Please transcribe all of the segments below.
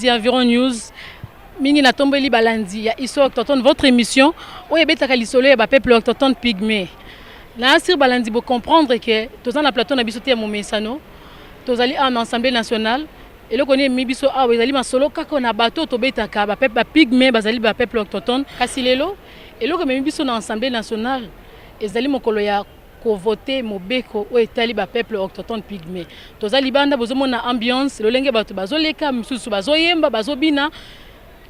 balandi Environ News. Mingi na tombeli balandi ya iso autochtone votre émission où ebetaka lisolo ya ba peuple autochtone pygmée. Na sir balandi bo comprendre que tozana na plateau na biso te mo mesano. Tozali en assemblée nationale et le connaît mi biso a ezali masolo kaka na bateau tobetaka ba peuple pygmée bazali ba peuple autochtone kasi lelo et le mi biso na assemblée nationale ezali mokolo ya ko voter mobeko o etali ba peuple autochtone pygmée. Tozali banda bozomona ambiance lolenge bato bazoleka misusu bazoyemba bazobina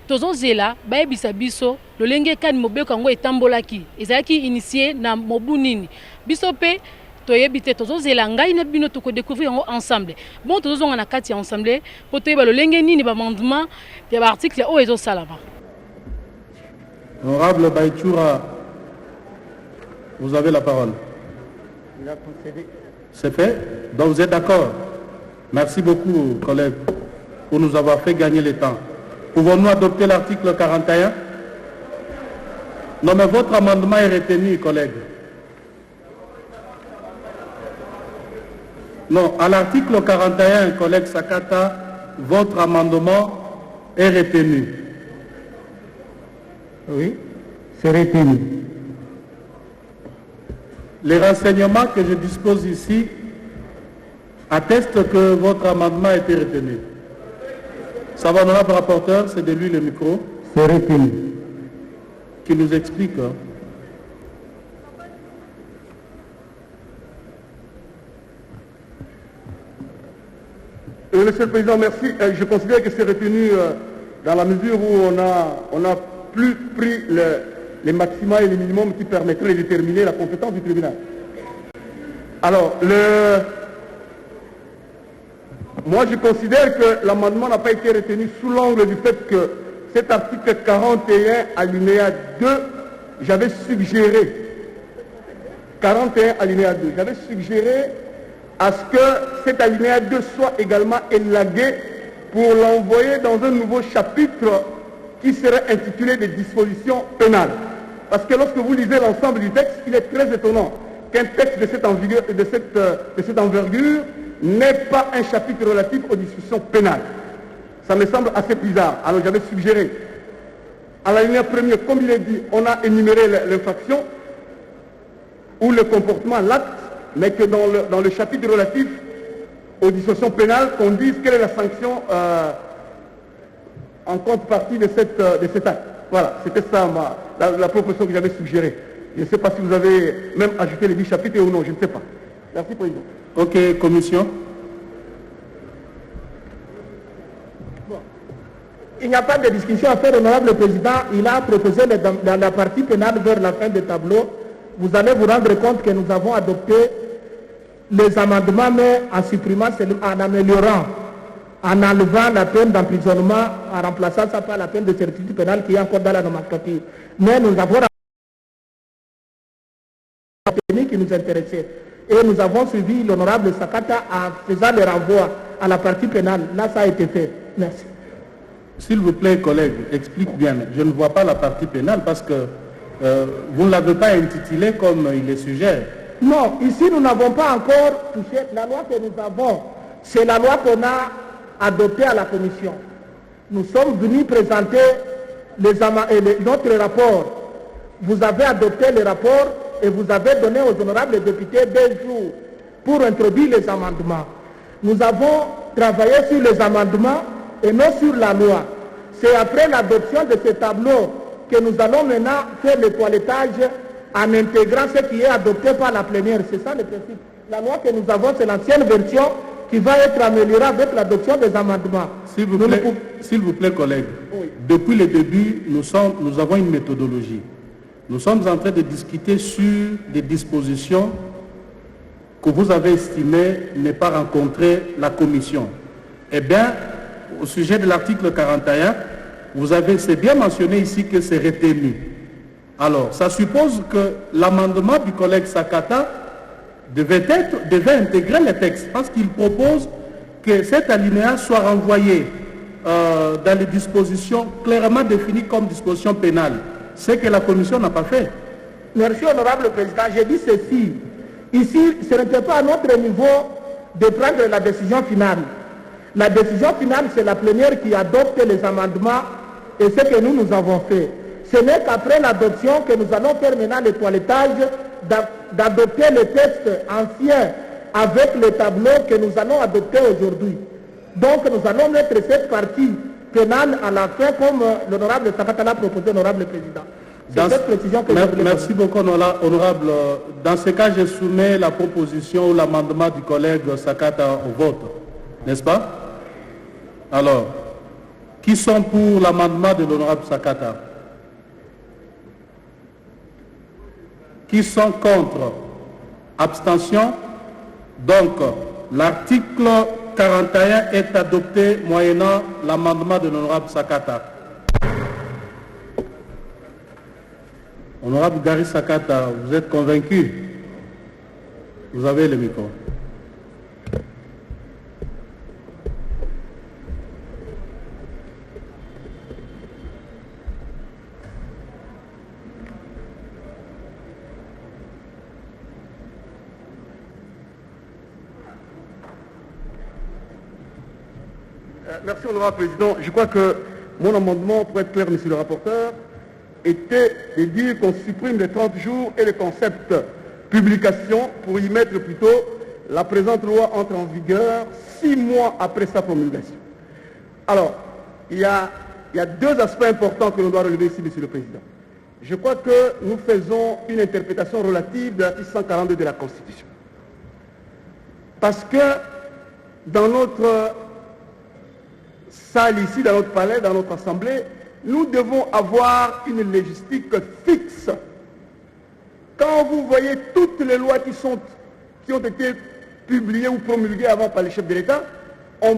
tozozela bayebisa biso lolenge kani mobeko yango etambolaki ezalaki initié na mobu nini biso pe toyebite tozozela ngai na bino to ko découvrir yango ensemble bon tozozonga na kati ya ensemble po toyeba lolenge nini ba amendement ya ba article o ezo salama. Honorable Baïchoura, vous avez la parole. C'est fait? Donc vous êtes d'accord? Merci beaucoup, collègues, pour nous avoir fait gagner le temps. Pouvons-nous adopter l'article 41? Non, mais votre amendement est retenu, collègues. Non, à l'article 41, collègue Sakata, votre amendement est retenu. Oui, c'est retenu. Les renseignements que je dispose ici attestent que votre amendement a été retenu. Ça va, honorable rapporteur, c'est de lui le micro. C'est retenu. Qui nous explique. Monsieur le Président, merci. Je considère que c'est retenu dans la mesure où on a plus pris les maxima et les minimums qui permettraient de déterminer la compétence du tribunal. Alors, moi je considère que l'amendement n'a pas été retenu sous l'angle du fait que cet article 41 alinéa 2, j'avais suggéré 41 alinéa 2, j'avais suggéré à ce que cet alinéa 2 soit également élagué pour l'envoyer dans un nouveau chapitre qui serait intitulé des dispositions pénales. Parce que lorsque vous lisez l'ensemble du texte, il est très étonnant qu'un texte de cette envergure n'ait pas un chapitre relatif aux discussions pénales. Ça me semble assez bizarre. Alors j'avais suggéré, à la ligne première, comme il est dit, on a énuméré l'infraction ou le comportement, l'acte, mais que dans le chapitre relatif aux discussions pénales, qu'on dise quelle est la sanction en contrepartie de cet acte. Voilà, c'était ça la proposition que j'avais suggérée. Je ne sais pas si vous avez même ajouté les 10 chapitres ou non, je ne sais pas. Merci, Président. Ok, Commission. Bon. Il n'y a pas de discussion à faire, honorable Président. Il a proposé dans la partie pénale vers la fin du tableau. Vous allez vous rendre compte que nous avons adopté les amendements, mais en supprimant, en améliorant, en enlevant la peine d'emprisonnement, en remplaçant ça par la peine de certitude pénale qui est encore dans la nomenclature. Mais nous avons qui nous intéressait. Et nous avons suivi l'honorable Sakata en faisant le renvoi à la partie pénale. Là, ça a été fait. Merci. S'il vous plaît, collègue, explique bien. Je ne vois pas la partie pénale parce que vous ne l'avez pas intitulée comme il est suggère. Non, ici, nous n'avons pas encore touché. La loi que nous avons, c'est la loi qu'on a adoptée à la commission. Nous sommes venus présenter notre rapport. Vous avez adopté le rapport et vous avez donné aux honorables députés 2 jours pour introduire les amendements. Nous avons travaillé sur les amendements et non sur la loi. C'est après l'adoption de ce tableau que nous allons maintenant faire le toilettage en intégrant ce qui est adopté par la plénière. C'est ça le principe. La loi que nous avons, c'est l'ancienne version qui va être améliorée avec l'adoption des amendements. S'il vous plaît, collègue, oui. Depuis le début, nous avons une méthodologie. Nous sommes en train de discuter sur des dispositions que vous avez estimées ne pas rencontrer la commission. Eh bien, au sujet de l'article 41, c'est bien mentionné ici que c'est retenu. Alors, ça suppose que l'amendement du collègue Sakata devait intégrer le texte parce qu'il propose que cet alinéa soit renvoyé dans les dispositions clairement définies comme dispositions pénales. Ce que la commission n'a pas fait. Merci, honorable président. J'ai dit ceci. Ici, ce n'était pas à notre niveau de prendre la décision finale. La décision finale, c'est la plénière qui adopte les amendements et ce que nous avons fait. Ce n'est qu'après l'adoption que nous allons faire maintenant le toilettage, d'adopter le texte ancien avec le tableau que nous allons adopter aujourd'hui. Donc nous allons mettre cette partie pénale à la fin comme l'honorable Sakata l'a proposé, l'honorable président. C'est cette précision que merci beaucoup, honorable. Dans ce cas, je soumets la proposition ou l'amendement du collègue Sakata au vote. N'est-ce pas? Alors, qui sont pour l'amendement de l'honorable Sakata? Qui sont contre? Abstention? Donc, l'article 41 est adopté moyennant l'amendement de l'honorable Sakata. Honorable Gary Sakata, vous êtes convaincu? Vous avez le micro. Merci, honorable président. Je crois que mon amendement, pour être clair, monsieur le rapporteur, était de dire qu'on supprime les 30 jours et le concept publication pour y mettre plutôt la présente loi entre en vigueur 6 mois après sa promulgation. Alors, il y a deux aspects importants que l'on doit relever ici, monsieur le président. Je crois que nous faisons une interprétation relative de l'article 142 de la Constitution. Parce que dans notre salle ici, dans notre palais, dans notre assemblée, nous devons avoir une légistique fixe. Quand vous voyez toutes les lois qui ont été publiées ou promulguées avant par les chefs de l'État, on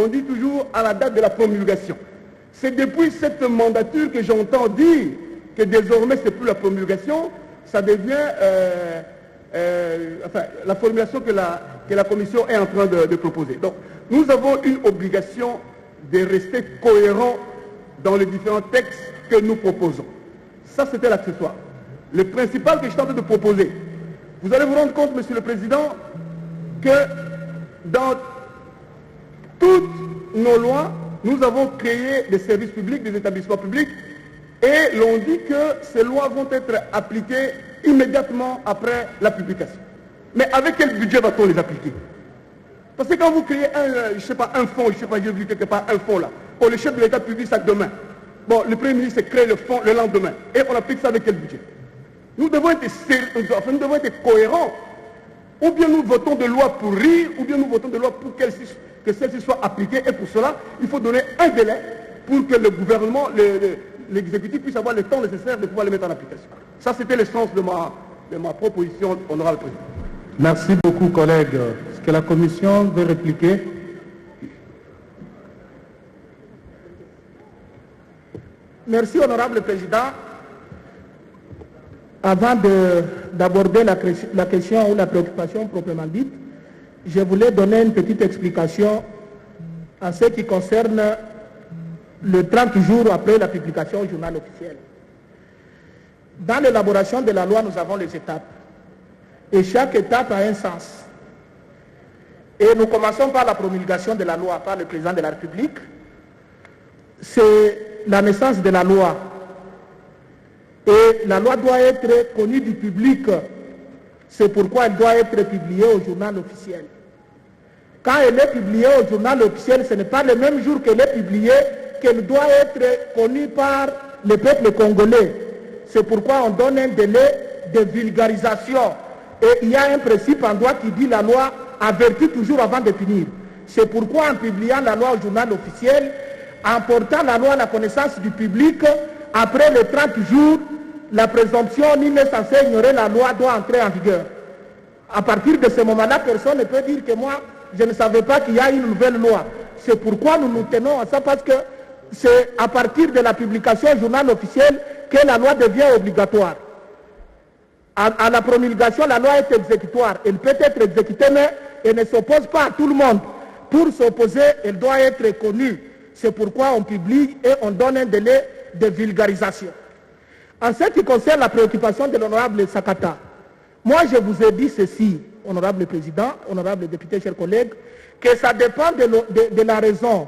dit toujours à la date de la promulgation. C'est depuis cette mandature que j'entends dire que désormais c'est plus la promulgation, ça devient la formulation que la Commission est en train de proposer. Donc, nous avons une obligation de rester cohérents dans les différents textes que nous proposons. Ça, c'était l'accessoire. Le principal que je suis en train de proposer, vous allez vous rendre compte, monsieur le président, que dans toutes nos lois, nous avons créé des services publics, des établissements publics, et l'on dit que ces lois vont être appliquées immédiatement après la publication. Mais avec quel budget va-t-on les appliquer? Parce que quand vous créez un fonds, j'ai vu quelque part un fonds là, pour le chef de l'État publie ça demain. Bon, le Premier ministre crée le fonds le lendemain. Et on applique ça avec quel budget? Nous devons être sérieux, nous devons être cohérents. Ou bien nous votons de loi pour rire, ou bien nous votons de loi pour que celle-ci soit appliquée. Et pour cela, il faut donner un délai pour que le gouvernement, l'exécutif puisse avoir le temps nécessaire de pouvoir les mettre en application. Ça, c'était le sens de ma proposition, honorable président. Merci beaucoup, collègues. Est-ce que la Commission veut répliquer? Merci, honorable président. Avant d'aborder la question ou la préoccupation proprement dite, je voulais donner une petite explication en ce qui concerne le 30 jours après la publication au journal officiel. Dans l'élaboration de la loi, nous avons les étapes. Et chaque étape a un sens. Et nous commençons par la promulgation de la loi par le président de la République. C'est la naissance de la loi. Et la loi doit être connue du public. C'est pourquoi elle doit être publiée au journal officiel. Quand elle est publiée au journal officiel, ce n'est pas le même jour qu'elle est publiée qu'elle doit être connue par le peuple congolais. C'est pourquoi on donne un délai de vulgarisation. Et il y a un principe en droit qui dit la loi avertit toujours avant de finir. C'est pourquoi en publiant la loi au journal officiel, en portant la loi à la connaissance du public, après les 30 jours, la présomption nul n'est censé ignorer la loi doit entrer en vigueur. À partir de ce moment-là, personne ne peut dire que moi, je ne savais pas qu'il y a une nouvelle loi. C'est pourquoi nous nous tenons à ça, parce que c'est à partir de la publication au journal officiel que la loi devient obligatoire. À la promulgation, la loi est exécutoire. Elle peut être exécutée, mais elle ne s'oppose pas à tout le monde. Pour s'opposer, elle doit être connue. C'est pourquoi on publie et on donne un délai de vulgarisation. En ce qui concerne la préoccupation de l'honorable Sakata, moi je vous ai dit ceci, honorable président, honorable député, chers collègues, que ça dépend de la raison.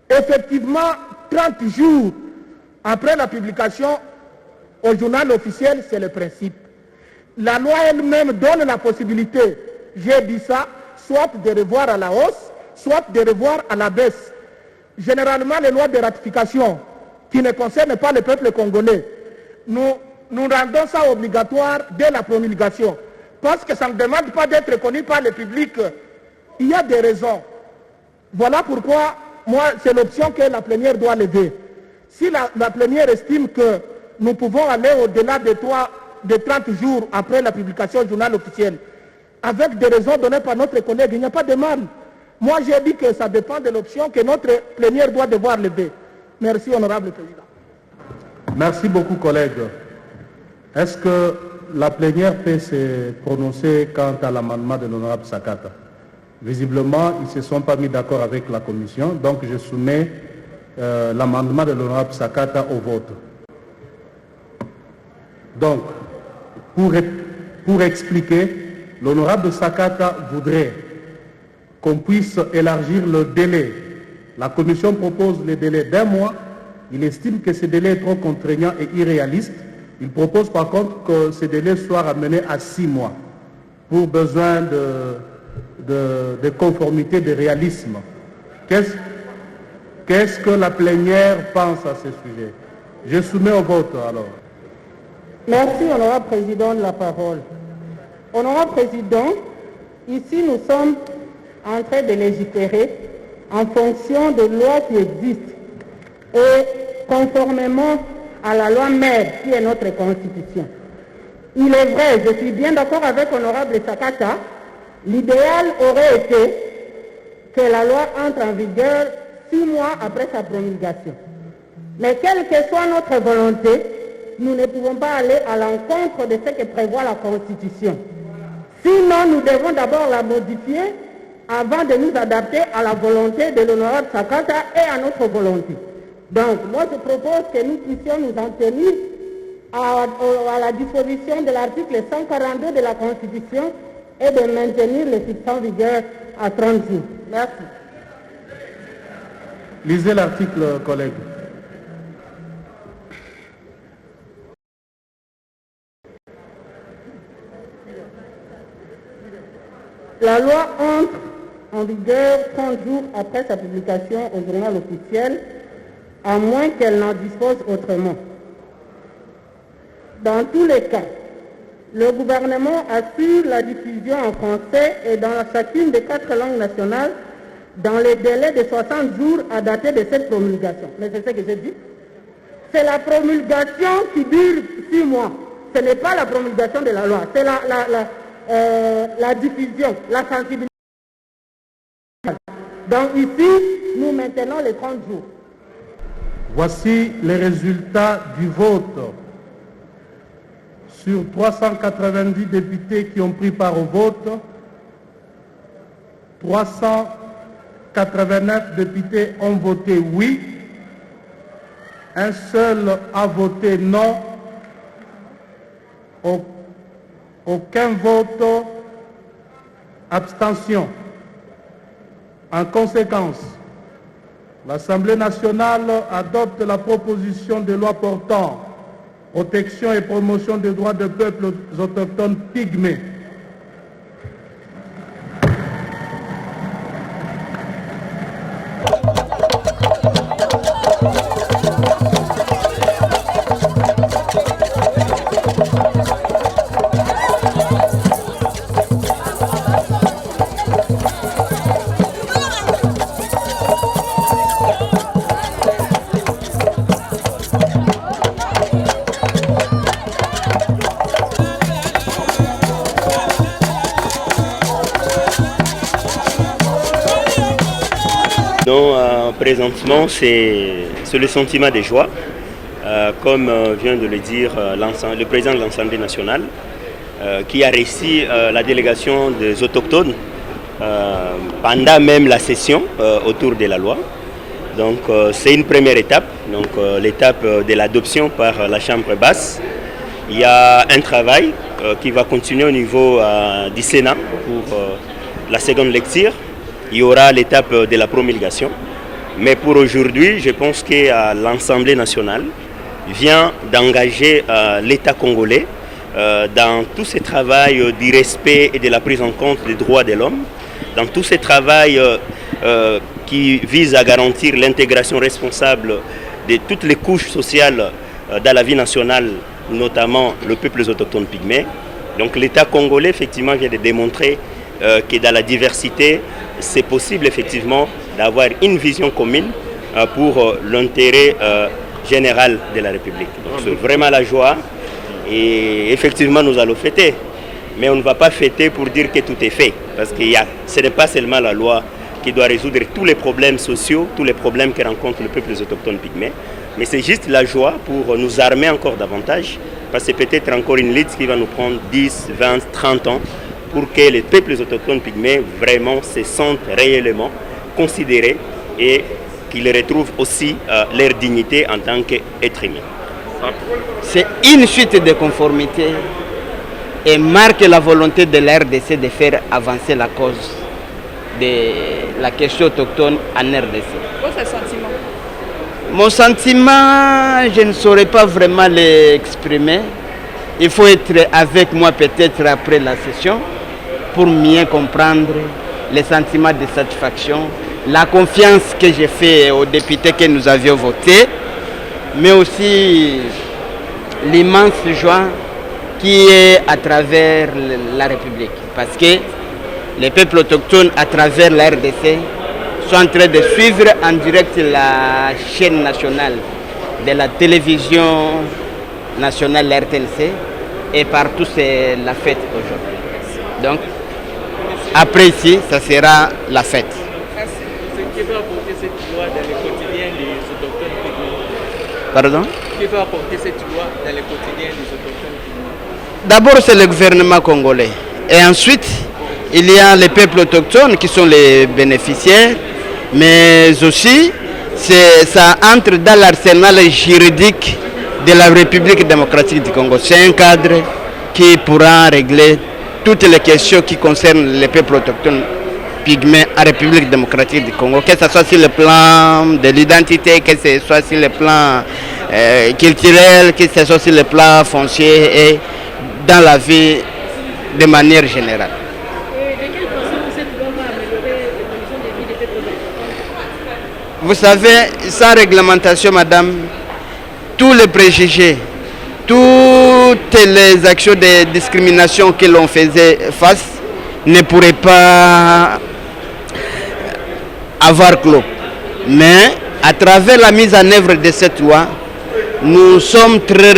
Effectivement, 30 jours après la publication au journal officiel, c'est le principe. La loi elle-même donne la possibilité, j'ai dit ça, soit de revoir à la hausse, soit de revoir à la baisse. Généralement, les lois de ratification qui ne concernent pas le peuple congolais, nous rendons ça obligatoire dès la promulgation. Parce que ça ne demande pas d'être connu par le public. Il y a des raisons. Voilà pourquoi, moi, c'est l'option que la plénière doit lever. Si la plénière estime que nous pouvons aller au-delà de 30 jours après la publication du journal officiel, avec des raisons données par notre collègue, il n'y a pas de mal. Moi, j'ai dit que ça dépend de l'option que notre plénière doit devoir lever. Merci, honorable président. Merci beaucoup, collègue. Est-ce que la plénière peut se prononcer quant à l'amendement de l'honorable Sakata? Visiblement, ils ne se sont pas mis d'accord avec la commission, donc je soumets l'amendement de l'honorable Sakata au vote. Donc, pour expliquer, l'honorable Sakata voudrait qu'on puisse élargir le délai. La commission propose le délai d'1 mois. Il estime que ce délai est trop contraignant et irréaliste. Il propose par contre que ce délai soit ramené à 6 mois pour besoin de conformité, de réalisme. Qu'est-ce que la plénière pense à ce sujet? Je soumets au vote alors. Merci, honorable président, de la parole. Honorable président, ici nous sommes en train de légiférer en fonction de lois qui existent et conformément à la loi mère qui est notre constitution. Il est vrai, je suis bien d'accord avec honorable Sakata, l'idéal aurait été que la loi entre en vigueur 6 mois après sa promulgation. Mais quelle que soit notre volonté, nous ne pouvons pas aller à l'encontre de ce que prévoit la Constitution. Sinon, nous devons d'abord la modifier avant de nous adapter à la volonté de l'honorable Sakata et à notre volonté. Donc, moi je propose que nous puissions nous en tenir à la disposition de l'article 142 de la Constitution et de maintenir le fixe en vigueur à 30 jours. Merci. Lisez l'article, collègue. La loi entre en vigueur 30 jours après sa publication au journal officiel, à moins qu'elle n'en dispose autrement. Dans tous les cas, le gouvernement assure la diffusion en français et dans chacune des 4 langues nationales dans les délais de 60 jours à dater de cette promulgation. Mais c'est ce que j'ai dit. C'est la promulgation qui dure 6 mois. Ce n'est pas la promulgation de la loi, c'est la diffusion, la sensibilisation. Donc ici, nous maintenons les 30 jours. Voici les résultats du vote. Sur 390 députés qui ont pris part au vote, 389 députés ont voté oui, un seul a voté non, aucun vote abstention. En conséquence, l'Assemblée nationale adopte la proposition de loi portant protection et promotion des droits des peuples autochtones pygmées. Présentement, c'est le sentiment de joie, comme vient de le dire le président de l'Assemblée nationale, qui a reçu la délégation des autochtones pendant même la session autour de la loi. Donc c'est une première étape, donc l'étape de l'adoption par la Chambre basse. Il y a un travail qui va continuer au niveau du Sénat pour la seconde lecture. il y aura l'étape de la promulgation. Mais pour aujourd'hui, je pense que l'Assemblée nationale vient d'engager l'État congolais dans tout ce travail du respect et de la prise en compte des droits de l'homme, dans tout ce travail qui vise à garantir l'intégration responsable de toutes les couches sociales dans la vie nationale, notamment le peuple autochtone pygmée. Donc l'État congolais, effectivement, vient de démontrer que dans la diversité, c'est possible, effectivement, d'avoir une vision commune pour l'intérêt général de la République. Donc c'est vraiment la joie et effectivement, nous allons fêter. Mais on ne va pas fêter pour dire que tout est fait, parce que ce n'est pas seulement la loi qui doit résoudre tous les problèmes sociaux, tous les problèmes que rencontrent le peuple autochtone pygmée, mais c'est juste la joie pour nous armer encore davantage, parce que peut-être encore une lutte qui va nous prendre 10, 20, 30 ans pour que les peuples autochtones pygmées vraiment se sentent réellement considérés et qu'ils retrouvent aussi leur dignité en tant qu'êtres humains. C'est une suite de conformité et marque la volonté de la RDC de faire avancer la cause de la question autochtone en RDC. Votre sentiment? Mon sentiment, je ne saurais pas vraiment l'exprimer. Il faut être avec moi peut-être après la session pour mieux comprendre les sentiments de satisfaction, la confiance que j'ai fait aux députés que nous avions votés, mais aussi l'immense joie qui est à travers la République. Parce que les peuples autochtones à travers la RDC sont en train de suivre en direct la chaîne nationale de la télévision nationale, la RTNC, et partout c'est la fête aujourd'hui. Donc, après ici, ça sera la fête. Qui va apporter cette loi dans le quotidien des autochtones pygmées? Pardon? Qui va apporter cette loi dans le quotidien des autochtones pygmées? D'abord, c'est le gouvernement congolais. Et ensuite, il y a les peuples autochtones qui sont les bénéficiaires, mais aussi, ça entre dans l'arsenal juridique de la République démocratique du Congo. C'est un cadre qui pourra régler toutes les questions qui concernent les peuples autochtones pygmées en République démocratique du Congo, que ce soit sur le plan de l'identité, que ce soit sur le plan culturel, que ce soit sur le plan foncier et dans la vie de manière générale. Et de quelle façon cette loi va améliorer les conditions de vie des peuples autochtones? Vous savez, sans réglementation, madame, tous les préjugés, toutes les actions de discrimination que l'on faisait face ne pourraient pas avoir clos. Mais à travers la mise en œuvre de cette loi, nous sommes très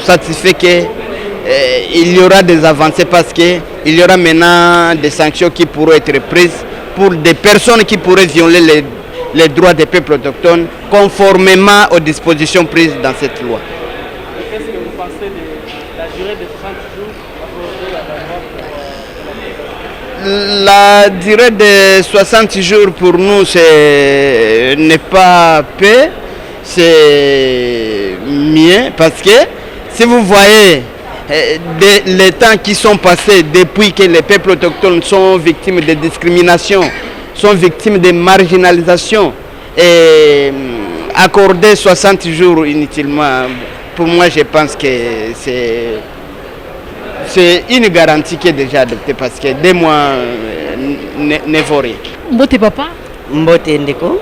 satisfaits qu'il y aura des avancées parce qu'il y aura maintenant des sanctions qui pourront être prises pour des personnes qui pourraient violer les droits des peuples autochtones conformément aux dispositions prises dans cette loi. Qu'est-ce que vous pensez de la durée de 30 jours accordée à la loi? La durée de 60 jours pour nous n'est pas peu, c'est mieux parce que si vous voyez les temps qui sont passés depuis que les peuples autochtones sont victimes de discrimination, sont victimes de marginalisation, et accorder 60 jours inutilement, pour moi je pense que c'est une garantie qui est déjà adoptée parce que 2 mois ne vaut rien. Mbote papa? Mbote ndeko.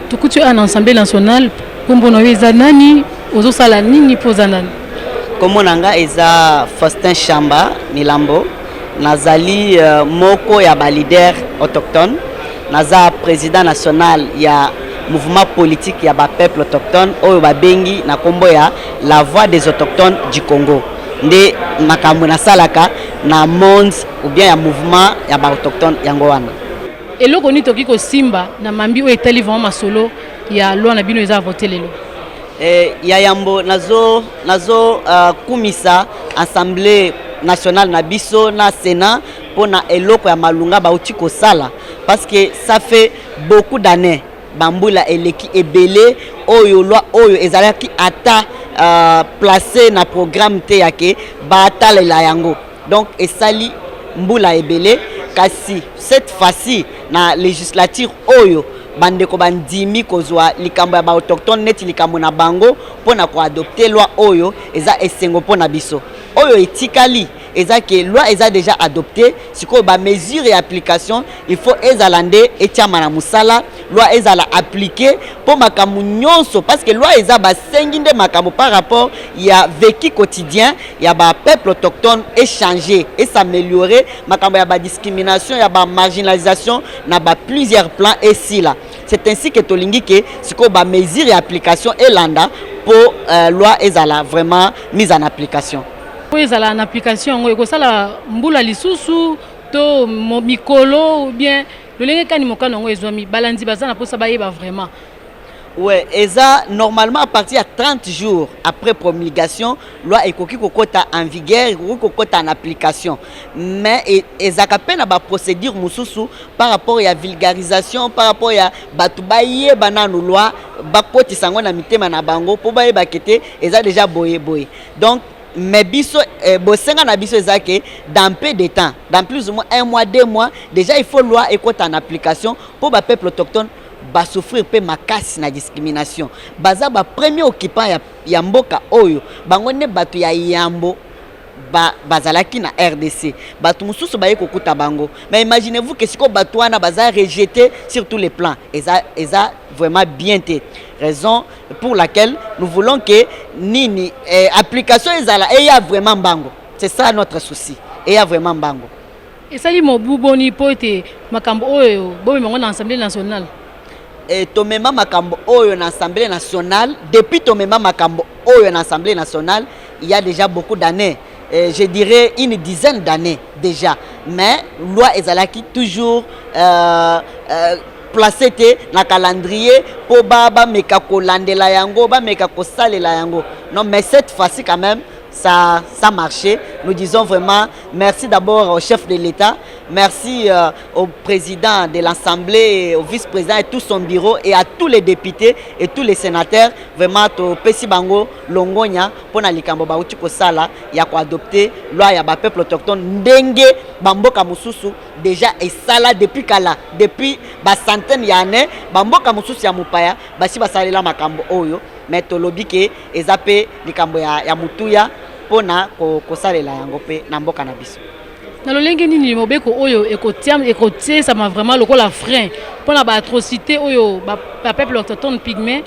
Tukutu en Assemblée nationale, kombono eza nani, ozosala nini poza nani? Kombo nanga eza Faustin Chamba Milambo. Nazali moko ya ba leader autochtone. Naza président national ya mouvement politique ya ba peuple autochtone oyo babengi na kombo ya la voix des autochtones du Congo. Nde makambo na salaka na monde ou bien ya mouvement ya ba autochtone yango wana. Eloko ni toki ko simba na mambi o etali vraiment masolo ya loi na bino eza voter lelo. Ya yambo nazo kumisa assemblée nationale na biso na Sénat pona eloko ya malunga bauti ko sala parce que ça fait beaucoup d'années bambula eleki ebele oyo loi oyo ezalaki ata placé na programme te yake batalela yango donc esali mbula ebele kasi cette fois-ci na législature oyo bandeko bandimi kozwa likambo ya ba autochtone neti likambo na bango pona ko adopter loi oyo eza esengo pona biso oyo etikali eza que loi eza déjà adopté siko ba mesure et application il faut ezalande etiama na musala loi ezala appliquer pour makambo nyonso parce que loi eza ba senginde makambo par rapport ya vécu quotidien ya ba peuple autochtone échanger et s'améliorer makambo ya ba discrimination ya ba marginalisation na ba plusieurs plans et si là c'est ainsi que tolingi que siko ba mesure et application elanda pour loi ezala vraiment mise en application. Oui, ça en application. Oui, ça la mbula lisusu to mikolo ou bien le lenge kani mokano ngo ezwami balandi bazana pour ça bayeba vraiment. Ouais, et ça normalement à partir de 30 jours après promulgation, loi ekoki kokota en vigueur, ekoki kokota en application. Mais ezaka pena ba procédure mususu par rapport à vulgarisation, par rapport à batu baye bananu loi, bakoti sango na mitema na bango po baye bakete eza déjà boye. Donc mais biso bosenga na biso ezake dans peu de temps, dans plus ou moins 1 mois 2 mois déjà il faut loi ekota en application pour ba peuple autochtone ba souffrir pe makasi na discrimination baza ba premier occupant ya mboka oyo bango ne batu ya yambo bazalaki na RDC batu mususu baye kokuta bango mais imaginez-vous que siko batu wana baza rejeté sur tous les plans eza vraiment bien té raison pour laquelle nous voulons que nini application ezala et y a vraiment bango c'est ça notre souci et y a vraiment bango et ça li mobuboni pote makambo oyo bomi mongo na Assemblée nationale et tomema makambo oyo na Assemblée nationale depuis tomema makambo oyo na Assemblée nationale il y a déjà beaucoup d'années je dirais une dizaine d'années déjà mais loi ezalaki toujours placé na calendrier pour baba meka kolandela yango ba meka kosalela yango non mais cette fois-ci quand même ça marchait. Nous disons vraiment merci d'abord au chef de l'État, merci au président de l'Assemblée, au vice-président et tout son bureau et à tous les députés et tous les sénateurs. Vraiment, to pesi bango longonya pour na likambo ba uti ko sala ya ko adopter loi ya ba peuple autochtone ndenge bamboka mususu déjà et sala depuis kala depuis ba centaine ya année bamboka mususu ya mupaya basi basalela makambo oyo mais tolobi ke ezape likambo ya mutuya pona kosalela yango pe na mboka na biso na lolenge nini mobeko oyo ekotie ça m'a vraiment lokola frein pona ba atrocité oyo ba peuple autochtone pygmée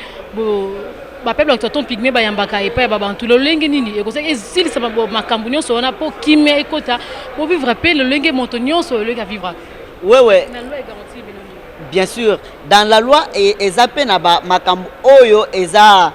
ba peuple autochtone pygmée ba yambaka epa ba bantu lolenge nini ekose ezili ça makambo nyonso wana po kimé ekota po vivre pe lolenge montonyoso lolenge vivre ouais bien sûr dans la loi ezape na ba makambo oyo eza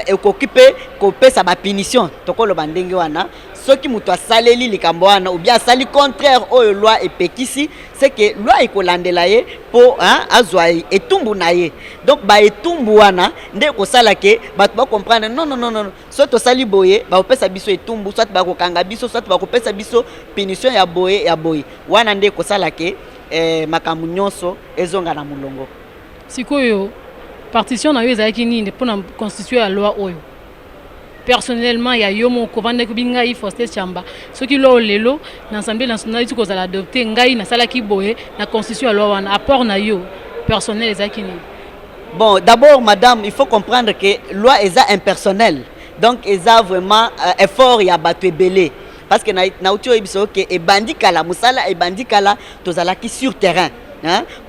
ekokipe kopesa ba punition tokolo bandenge wana soki muto asaleli likambo wana ou bien asali contraire oyo loi epekisi c'est que loi ekolandela ye po azwa etumbu na ye donc ba etumbu wana nde kosala ke bato ba comprendre non so to sali boye ba kopesa biso etumbu soit ba kokanga biso soit ba kopesa biso punition ya boye wana nde kosala ke makambo nyonso ezonga na mulongo sikoyo partition na yo ezalaki nini pour constituer la loi oyo personnellement ya yo moko vande ko binga i Faustin Chamba soki lo lelo na Assemblée nationale tu kozala adopter ngai na salaki boye na constitution ya loi wana apport na yo personnel ezalaki nini bon d'abord madame il faut comprendre que loi eza impersonnelle donc eza vraiment effort ya bato ebele parce que na uti oyibiso ke ebandikala musala ebandikala tozalaki sur terrain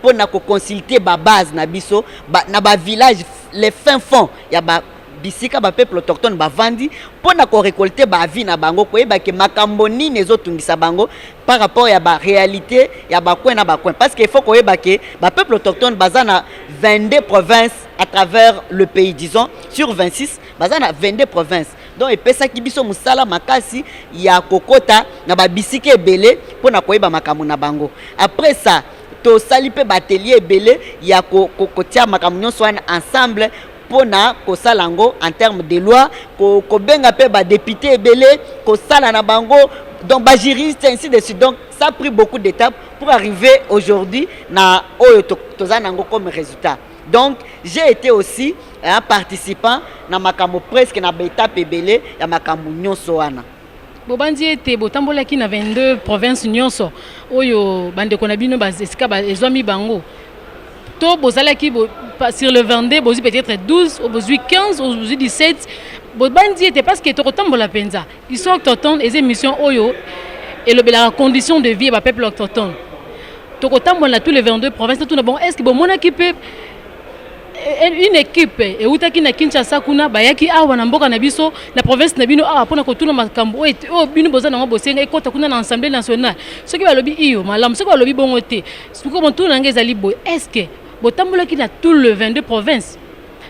pour na ko consulter ba base na biso na ba village les fins fonds ya ba bisika ba peuple autochtone ba vandi pour na ko récolter ba vie na bango ko yeba ke makambo nini ezotungisa bango par rapport ya ba réalité ya ba coin na ba coin parce que il faut ko yeba ke ba peuple autochtone bazana 22 provinces à travers le pays disons sur 26 bazana 22 provinces donc epesa ki biso musala makasi ya kokota na ba bisika ebele pour na ko yeba makambo na bango après ça to sali pe batelier ebele ya kotia makambo nyonso wana ensemble pona kosala ngo en termes de loi ko benga pe ba député ebele ko sala na bango donc ba juriste ainsi de suite donc ça a pris beaucoup d'étapes pour arriver aujourd'hui na oyo tozana ngo comme résultat donc j'ai été aussi un participant na makambo presque na ba étape ebele ya makambo nyonso wana bobandi ete botambolaki na 22 provinces nyonso oyo bandeko na bino esika ezwami bango to bozalaki sur le 22 bozwi peut-être 12 bozwi 15 bozwi 17 bobandi ete parce que tokotambola penza histoire autochtone les émissions oyo elobelaka condition de vie ya bapeuple autochtone tokotambola tous les 22 provinces tout na bon est-ce que bomonaki mpe une équipe eutaki na Kinshasa kuna bayaki awa na mboka na biso na province na bino awa pona kotuna makambo o bino boza nango bosenga ekota kuna na Assemblée nationale soki balobi iyo malamu soki balobi bongo te suko bontu na ngeza libo est-ce que botambolaki na tout le 22 provinces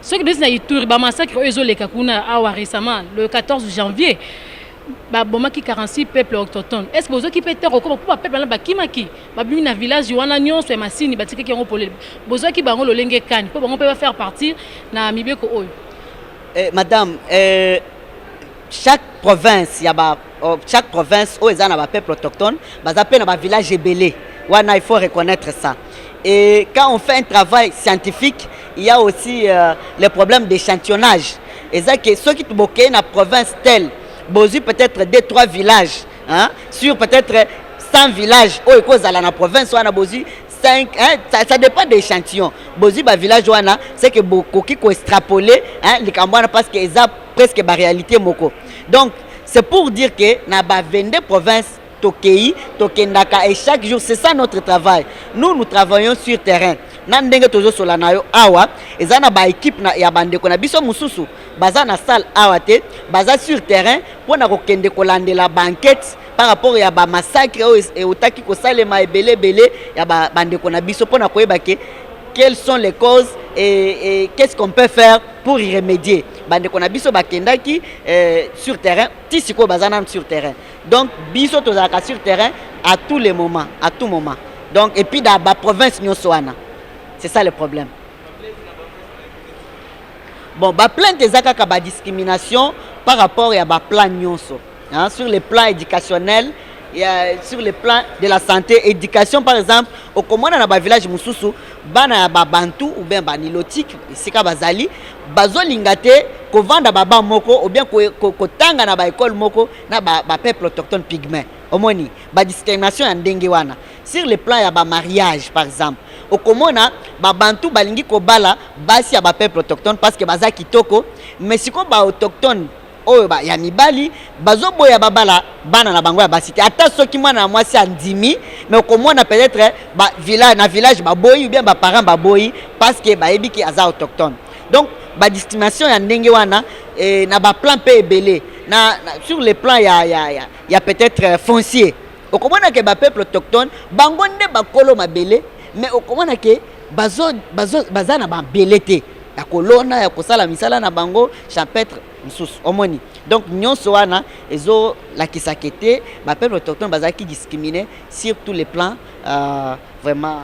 soki desi na Ituri ba massacre ezoleka kuna awa récemment le 14 janvier ba bomaki 46 peuples autochtones est-ce que bozoki peut terre comme pour peuple na bakimaki ba bimi na village wana nyonso ya masini batikaki yango polele bozoki bango lolenge kani po bango peut faire partir na mibeko oyo madame chaque province où ils ont un peuple autochtone baza pe na ba village ebele wana il faut reconnaître ça et quand on fait un travail scientifique il y a aussi les problèmes d'échantillonnage et ça que ceux qui toboké na province telle bozu peut-être 2-3 villages hein, sur peut-être 100 villages où ils à la province ou à bozu 5 hein, ça dépend des échantillons bozu ba village wana c'est que beaucoup qui extrapoler hein les cambouana parce que ils a presque ba réalité moko donc c'est pour dire que na ba 22 provinces Tokei, Tokendaka et chaque jour c'est ça notre travail nous travaillons sur terrain nandenge tozo solanayo awa ezana ba équipe na ya bandeko na biso mususu baza na salle awa te baza sur terrain pona kokende kolandela banquette par rapport ya ba massacre et otaki ko salema ebele ya ba bandeko na biso pona koyeba ke quelles sont les causes et qu'est-ce qu'on peut faire pour y remédier bandeko na biso bakendaki sur terrain tisiko bazana sur terrain donc biso tozaka sur terrain à tous les moments à tout moment donc et puis dans la province nyonso wana c'est ça le problème bon ba plainte ezaka ka ba discrimination par rapport à ba plan nyonso hein, sur le plan éducationnel sur le plan de la santé éducation par exemple au komona na ba village mususu bana ba bantu ou bien ba nilotique sika bazali bazolinga te ko vanda baba moko ou bien ko tanga na ba école moko na ba peuple autochtone pygmée omoni ba discrimination ya ndenge wana sur le plan ya ba mariage par exemple au komona ba bantu balingi ko bala basi ya ba peuple autochtone parce que baza kitoko mais siko ba autochtone oyo ba ya mibali bazoboya babala bana na bango ya basite ata soki mwana na mwasi andimi mais okomona peut-être ba village ba boyi ou bien ba parents ba boyi parce que ba ebiki aza autochtone donc ba discrimination ya ndenge wana na ba plan pe ebele na sur le plan ya peut-être foncier okomona ke ba peuple autochtone bango nde bakolo mabele mais okomona ke baza na ba belete ya kolona ya kosala misala na bango chapitre msusu omoni donc nyonso wana ezo la kisakete ba peuple autochtone bazaki discriminé sur tous les plans vraiment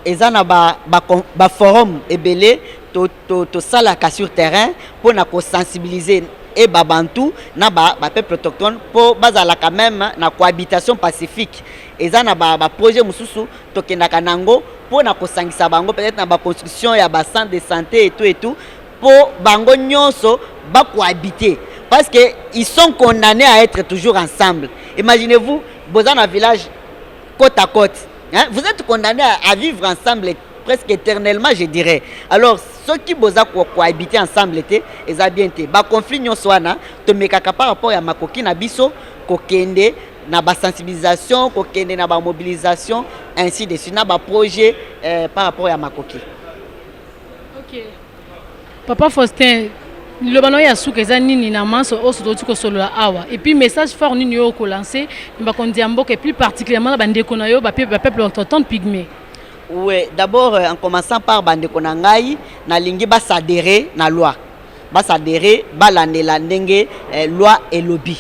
ezana ba forum ebele to salaka sur terrain pour na ko sensibiliser et babantu na ba peuple autochtone pour bazala quand même na cohabitation pacifique ezana ba projet mususu tokendaka nango pour na kosangisa bango peut-être na ba construction ya ba centre de santé et tout pour bango nyonso ba cohabiter parce que ils sont condamnés à être toujours ensemble. Imaginez-vous boza na village côte à côte hein? Vous êtes condamnés à vivre ensemble presque éternellement je dirais. Alors ceux qui boza cohabiter ensemble était eza bien te ba conflit nyonso wana to mekaka par rapport ya makoki na biso kokende na ba sensibilisation kokende na ba mobilisation ainsi de suite na ba projet par rapport ya makoki. OK. Papa Faustin le bano ya suka eza nini na manso oso to tiko solo awa et puis message fort nini yo ko lancer ba kondi amboka et plus particulièrement ba ndeko na yo ba peuple autochtone pygmée. Oui, d'abord en commençant par bandeko na ngai na lingi ba s'adhérer na loi. Ba s'adhérer ba landela ndenge loi et lobby.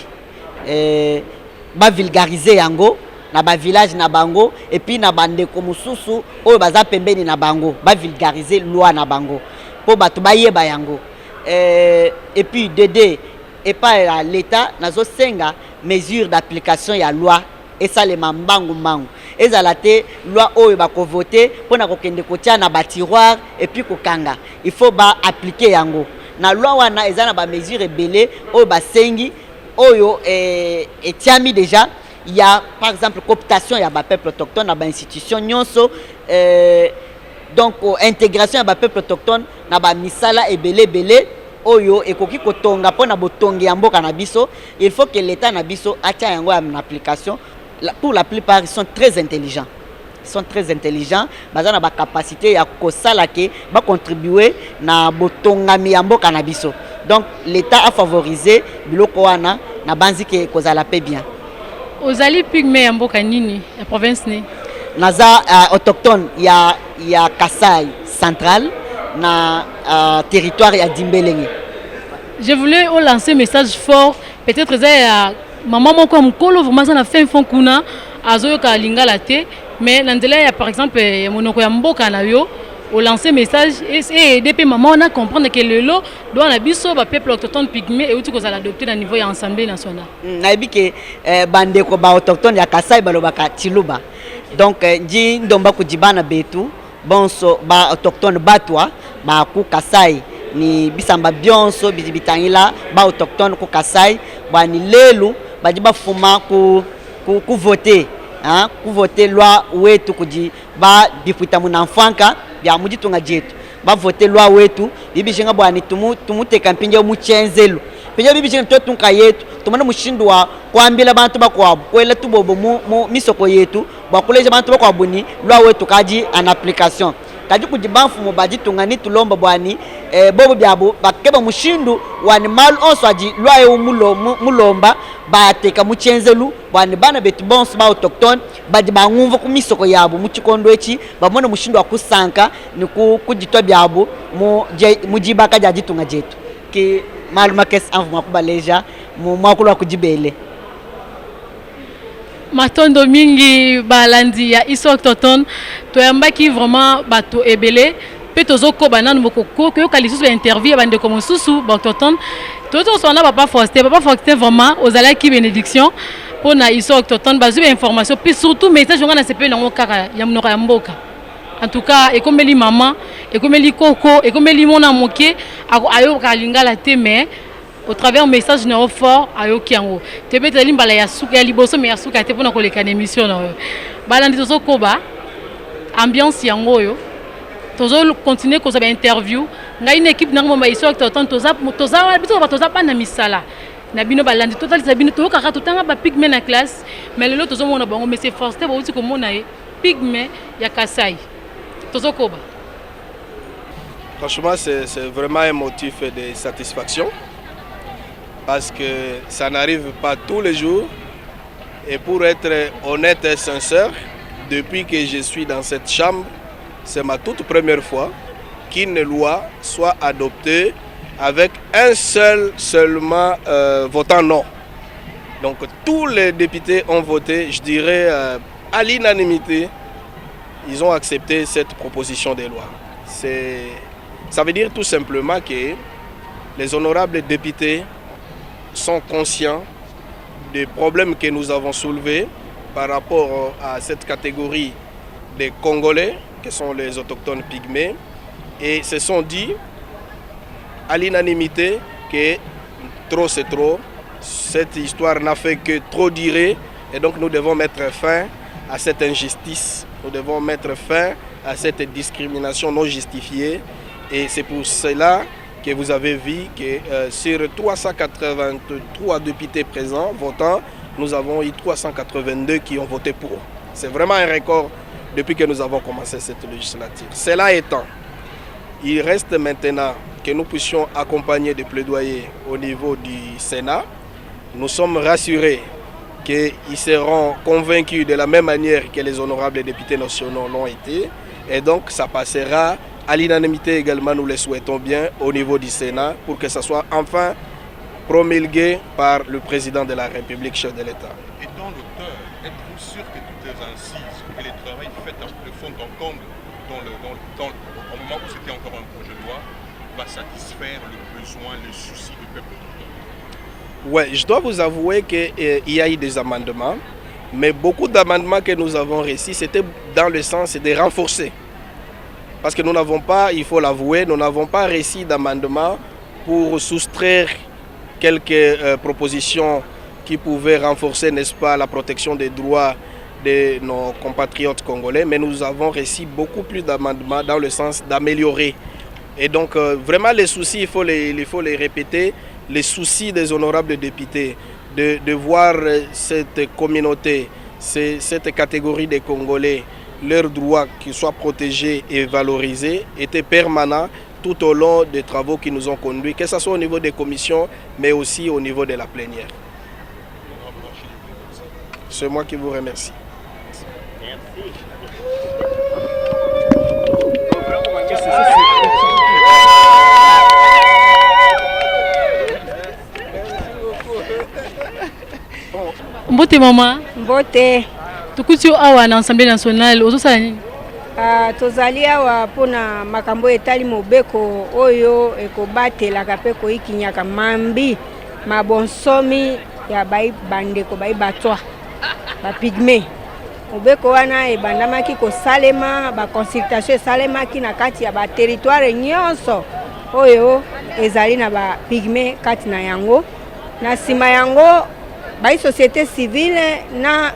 Ba vulgariser yango na ba village na bango et puis na bandeko mususu oyo baza pembeni na bango ba vulgariser loi na bango po bato ba yeba yango. Et puis DD et pas à l'état nazo senga mesure d'application ya loi esalema mbangu mbangu ezala te loi oyo bakovote mpona kokende kotia na batiroire et puis kokanga il faut appliquer yango na loi wana eza na bamesure ebele oyo basengi oyo etiami déjà. Il y a par exemple cooptation ya bapeuple autochtone na bainstitution nyonso donc intégration ya bapeuple autochtone na bamisala ebele oyo ekoki kotonga mpona botongi ya mboka na biso. Il faut que l'état na biso atia yango en application. Pour la plupart ils sont très intelligents. Ils sont très intelligents, baza na ba capacité ya kosala ke ba contribuer na botongami ya mboka na biso. Donc l'état a favorisé biloko wana na banzi ke kozala pe bien. Ozali pygmée ya mboka nini ya province ni? Naza autochtone ya Kasai central na territoire ya Dimbelenge. Je voulais lancer un message fort, peut-être ça maman moko mukolo vraiment ça na fin fond kuna azoyoka lingala te mais nandela ya par exemple monoko ya mboka na yo au lancer message et depuis maman on a comprendre que le lot doit na biso ba peuple autochtone pygmée et outi ko za l'adopter na niveau ya assemblée nationale. Na yebi ke bande ko ba autochtone ya Kasai balobaka Chiluba. Donc nji ndomba kujibana betu bonso ba autochtone batwa ba ku Kasai ni bisamba bionso bizibitangila ba autochtone ku Kasai bani lelu bajiba fuma ku voter hein ku voter loi wetu kuji ba bifuita munamfanka bya mujitunga jetu ba voter loi wetu bibishinga bwani tumuteka mpinje muchenzelu pinje bibishinga totunka yetu tumana mushindwa kwambila bantu bakwabo kwela tubobo mu misoko yetu bakuleje bantu bakwabuni loi wetu kaji en application kaji kujibanfu mu bajitunga ni tulomba bwani bobo byabo bakeba mushindu wani mal onso aji loi yo mulomba bateka muchenzelu bwani bana betu bonso ba autochtone baji bangumva ku misoko yabo mu chikondo echi bamona mushindu akusanka ni kujitwa byabo mujibaka jajitunga jetu ki maluma kes anvu makubaleja mu makulu akujibele matondo mingi balandi ya iso autochtone toyambaki vraiment bato ebele pe tozoko bananu mokoko ko kalisusu ba interview bande comme susu ba autochtone toto sona papa Faustin vraiment ozalaki bénédiction pona iso autochtone bazu information puis surtout message ngana sepe nango kaka ya mnoka ya mboka. En tout cas ekomeli maman ekomeli koko ekomeli mona moke ayo kalingala te mais au travers un message néo fort ayoki yango te beta limbala ya suka ya liboso mais ya suka te pona koleka na émission na yo balandi tozo koba ambiance yango yo tozo continuer ko za interview ngai une équipe nango ba iso autochtone toza pa na misala na bino balandi total sabino to kaka totanga ba pygmée na classe mais lelo tozo mona bango mais c'est forcé ba uti ko mona e pygmée ya Kasai tozo koba. Franchement c'est vraiment un motif de satisfaction. Parce que ça n'arrive pas tous les jours. Et pour être honnête et sincère, depuis que je suis dans cette chambre, c'est ma toute première fois qu'une loi soit adoptée avec un seulement votant non. Donc tous les députés ont voté, je dirais, à l'unanimité, ils ont accepté cette proposition de loi. Ça veut dire tout simplement que les honorables députés sont conscients des problèmes que nous avons soulevés par rapport à cette catégorie des Congolais, qui sont les autochtones pygmées, et se sont dit à l'unanimité que trop c'est trop, cette histoire n'a fait que trop durer, et donc nous devons mettre fin à cette injustice, nous devons mettre fin à cette discrimination non justifiée, et c'est pour cela que vous avez vu que sur 383 députés présents votants, nous avons eu 382 qui ont voté pour. C'est vraiment un record depuis que nous avons commencé cette législature. Cela étant, il reste maintenant que nous puissions accompagner des plaidoyers au niveau du Sénat. Nous sommes rassurés qu'ils seront convaincus de la même manière que les honorables députés nationaux l'ont été. Et donc ça passera à l'unanimité également, nous le souhaitons bien, au niveau du Sénat, pour que ça soit enfin promulgué par le président de la République, chef de l'État. Étant l'auteur, êtes-vous sûr que toutes les incises et les travaux faits de fond en comble au moment où c'était encore un projet de loi va satisfaire le besoin, le souci du peuple? Oui, je dois vous avouer qu'il y a eu des amendements Mais beaucoup d'amendements que nous avons reçus, c'était dans le sens de renforcer. Parce que nous n'avons pas, il faut l'avouer, nous n'avons pas reçu d'amendements pour soustraire quelques propositions qui pouvaient renforcer, n'est-ce pas, la protection des droits de nos compatriotes congolais. Mais nous avons reçu beaucoup plus d'amendements dans le sens d'améliorer. Et donc, vraiment, les soucis, il faut les répéter, les soucis des honorables députés, de voir cette communauté, cette catégorie des Congolais, leurs droits qui soient protégés et valorisés, étaient permanents tout au long des travaux qui nous ont conduits, que ce soit au niveau des commissions, mais aussi au niveau de la plénière. C'est moi qui vous remercie. Merci. Mbote maman. Mbote. Tukuti awa na Assemblée nationale ozosala nini? Tozali awa pona makambo etali mobeko oyo ekobatelaka pe koyikinyaka mambi mabonsomi ya bandeko batwa bapigme. Mobeko wana ebandamaki kosalema baconsultation esalemaki na kati ya baterritoire nyonso oyo ezali na bapigme kati na yango. Na nsima yango société civile na